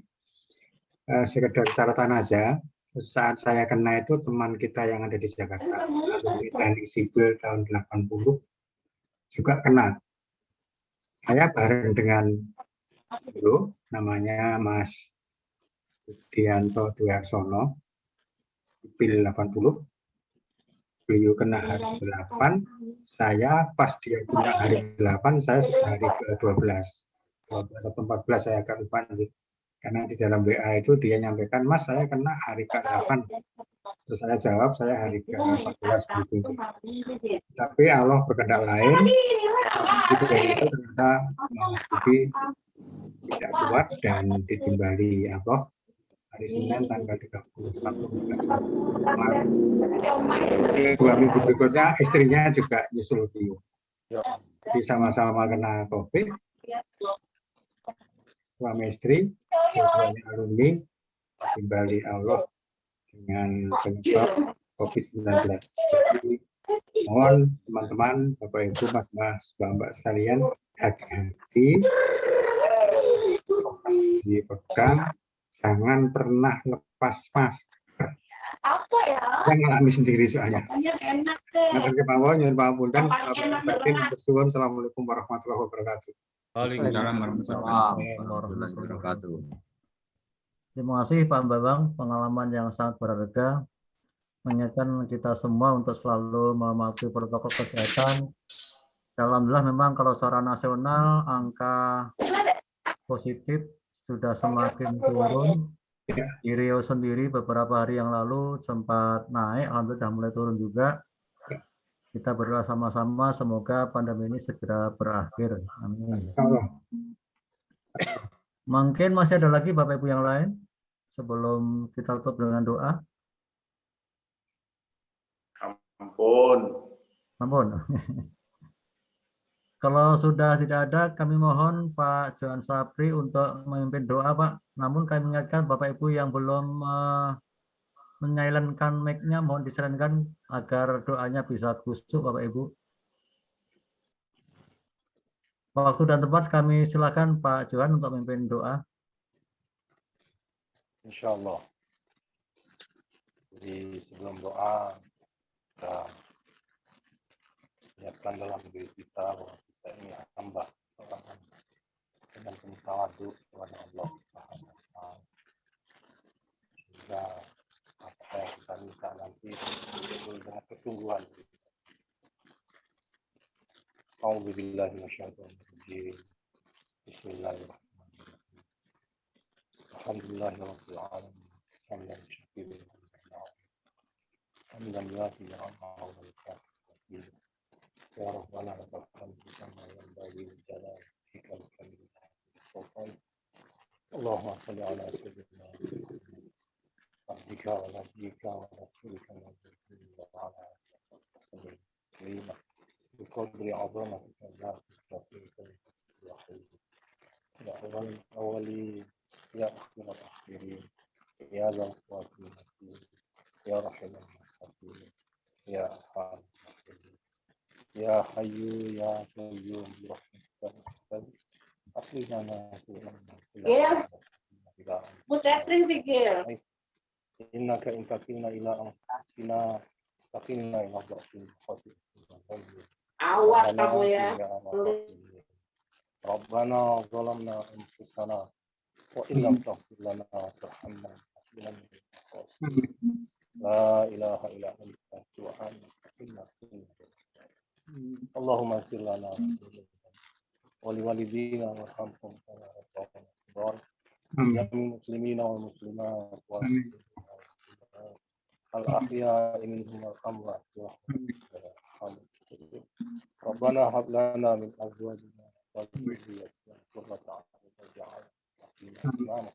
Sekedar catatan aja, saat saya kena itu teman kita yang ada di Jakarta, alumni teknik sipil tahun 80 juga kena. Saya bareng dengan dulu namanya Mas Budianto Duyarsono, sipil 80. Beliau kena hari 8, saya pas dia kena hari 8, saya sudah hari ke-12. 12 atau 14 saya agak lupa nanti. Karena di dalam WA itu dia nyampaikan, Mas saya kena hari ke-8. Terus saya jawab, saya hari ke-14 begitu. Tapi Allah berkehendak lain, dari itu ternyata Mas Budi tidak kuat dan ditimbali Allah hari Senin tanggal 31 Maret. 2 minggu berikutnya istrinya juga nyusul beliau. Jadi sama-sama kena COVID. Suami istri, dua-duanya alumni, ditimbali Allah dengan penyebab COVID-19. Jadi mohon teman-teman, Bapak Ibu, Mas-mas, Mbak-mbak sekalian, hati-hati, dipegang, jangan pernah lepas masker. Apa ya? Saya ngalami sendiri soalnya. Assalamualaikum warahmatullahi wabarakatuh. Waalaikumsalam warahmatullahi wabarakatuh. Terima kasih Pak Bambang, pengalaman yang sangat berharga mengingatkan kita semua untuk selalu mematuhi protokol kesehatan. Alhamdulillah memang kalau secara nasional angka positif sudah semakin turun. Di Riau sendiri beberapa hari yang lalu sempat naik, alhamdulillah sudah mulai turun juga. Kita berdoa sama-sama semoga pandemi ini segera berakhir. Amin. Mungkin masih ada lagi Bapak Ibu yang lain sebelum kita tutup dengan doa. Ampun. Kalau sudah tidak ada, kami mohon Pak Johan Sapri untuk memimpin doa, Pak. Namun kami ingatkan Bapak Ibu yang belum menyilentkan mic-nya, mohon disilentkan agar doanya bisa khusyuk, Bapak Ibu. Waktu dan tempat kami silakan Pak Johan untuk memimpin doa. Insya Allah. Jadi sebelum doa, kita niatkan dalam diri kita bahwa kita ini hamba dengan penuh tawadhu kepada Allah Subhanahu wa Ta'ala. Sehingga apa yang kita minta nanti betul dengan kesungguhan. A'udzubillahi minasyaitonir rajim. Bismillahirrahmanirrahim. Alhamdulillahirabbil alamin. Hamdan syakirin. Hamdan yafi ni'amahu wa yastaghfir. Ya Rabbana lakal hamdu kama yanbaghi li jalalika wal karim. Allahumma shalli ala sayyidina abdika wa nabiyyika wa rasulika wa ala alihi wa بقدر عظمتك لا تستطيع يا حي يا أول الأولين يا أخير الآخرين يا ذا القوة المتين يا رحم المستقيم يا أرحم الراحمين يا حي يا قيوم برحمتك أصلح لنا إنك إن تكلنا إلى أنفسنا تكلنا إلى ضعف خطيئة Awas kamu ya. ربنا ظلمنا أنفسنا وإن لم تغفر لنا وترحمنا لا إله إلا أنت سبحانك إنا كنا اللهم اغفر لنا ولوالدينا وارحمهم كما ربونا صغارا جميع المسلمين والمسلمات الأحياء منهم والأموات ربنا هب لنا من أزواجنا وذريتنا قرة أعين واجعلنا إماما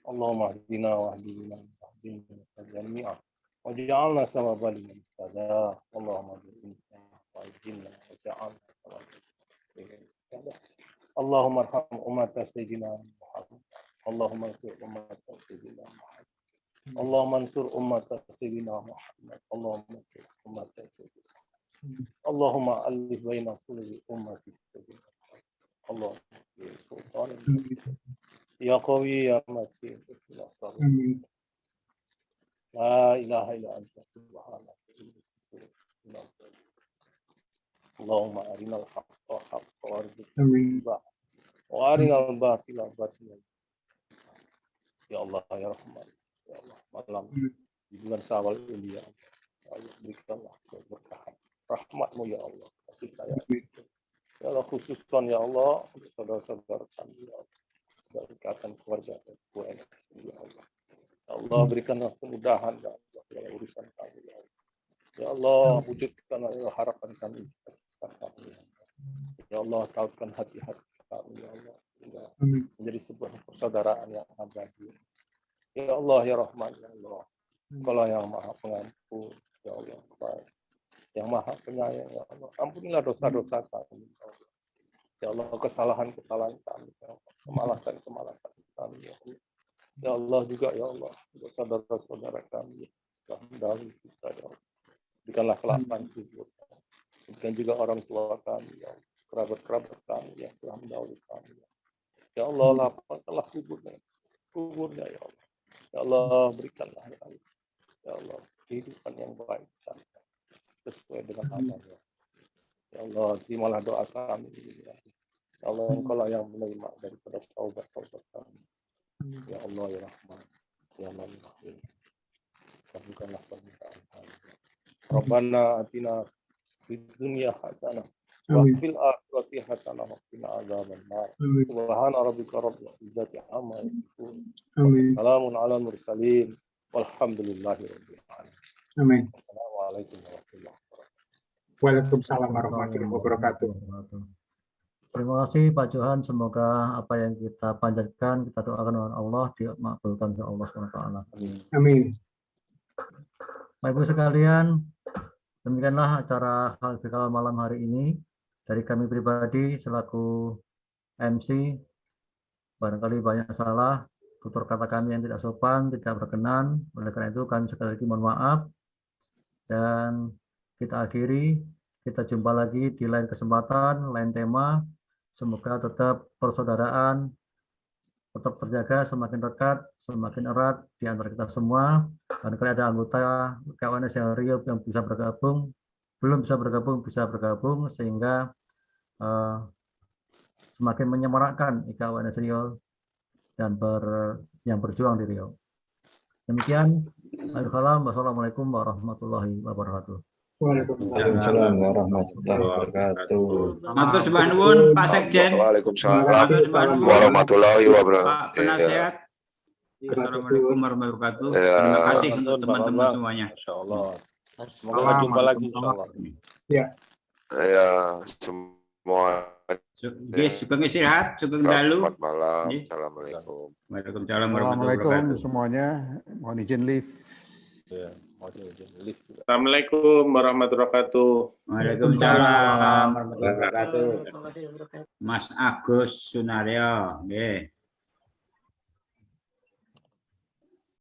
اللهم اهدنا واهدنا جميعا وجعلنا سببا لمن اهتدى اللهم اهدنا واهدنا وجعلنا سببا اللهم ارحم أمة سيدنا محمد اللهم انصر أمة سيدنا محمد اللهم انصر أمة سيدنا محمد اللهم انصر أمة سيدنا Allahumma alif baina qulubi ummati. Allah ya qawi ya matin. La ilaha illa anta subhanaka. Allahumma arinal haqqa haqqan warzuqna wa arinal batila batilan. Ya Allah ya Rahman, ya Allah, malam di bulan Syawal ini ya Allah, berikanlah keberkahan rahmat-Mu ya Allah, kasih sayang. Ya Allah, khususkan ya Allah untuk saudara-saudara kami ya Allah, dari ikatan keluarga dan ya Allah. Ya Allah, berikanlah kemudahan ya Allah dalam urusan kami ya Allah. Ya Allah, wujudkanlah ya harapan kami. Ya Allah, tautkan hati-hati kami ya Allah, menjadi sebuah persaudaraan yang abadi. Ya Allah ya Rahman ya Allah, Engkau yang Maha Pengampun ya Allah, yang Maha Penyayang ya Allah. Ampunilah dosa-dosa kami ya Allah. Ya Allah, kesalahan-kesalahan kami ya Allah, kemalasan-kemalasan kami ya Allah. Ya Allah juga ya Allah, saudara-saudara kami yang mendahului kita ya Allah. Berikanlah kelapangan kubur. Berikan juga orang tua kami ya Allah, kerabat-kerabat kami yang telah mendahului kami. Ya Allah, lapangkanlah kuburnya ya Allah. Ya Allah, berikanlah ya Allah. Ya Allah, kehidupan yang baik sesuai dengan amalnya. Ya Allah, terimalah doa kami. Ya Allah, Engkau lah yang menerima daripada taubat-taubat kami. Ya Allah ya Rahman, ya Rahim. Kabulkanlah permintaan kami. Rabbana atina fid dunya hasanah wa fil akhirati hasanah wa qina adzabannar. Subhana rabbika rabbil izzati amma yasifun. Salamun alal mursalin walhamdulillahi rabbil alamin. Amin. Assalamualaikum warahmatullahi wabarakatuh. Waalaikumsalam warahmatullahi wabarakatuh. Terima kasih Pak Johan, semoga apa yang kita panjatkan, kita doakan oleh Allah dimakbulkan oleh Allah SWT. Amin. Bapak Ibu sekalian, demikianlah acara Halal Bihalal malam hari ini. Dari kami pribadi selaku MC, barangkali banyak salah, tutur kata kami yang tidak sopan, tidak berkenan. Oleh karena itu kami sekali lagi mohon maaf. Dan kita akhiri, kita jumpa lagi di lain kesempatan, lain tema. Semoga tetap persaudaraan tetap terjaga, semakin dekat, semakin erat di antara kita semua. Barangkali ada anggota KWNS yang Rio yang bisa bergabung, belum bisa bergabung, sehingga semakin menyemarakkan KWNS Rio dan yang berjuang di Rio. Demikian, wassalamualaikum warahmatullahi wabarakatuh. Waalaikumsalam warahmatullahi wabarakatuh. Matur sembah nuwun Pak Sekjen. Waalaikumsalam warahmatullahi wabarakatuh. Pak Penasehat. Assalamualaikum warahmatullahi wabarakatuh. Terima kasih untuk teman-teman semuanya. Insyaallah. Semoga jumpa lagi insyaallah. Ya. Ya, semua. Guys, sugeng istirahat, sugeng dalu. Selamat malam. Assalamualaikum. Waalaikumsalam warahmatullahi Assalamualaikum wabarakatuh. semuanya. Mohon izin live. Ya, mohon izin live. Assalamualaikum warahmatullahi wabarakatuh. Waalaikumsalam warahmatullahi wabarakatuh. Mas Agus Sunaryo, nggih.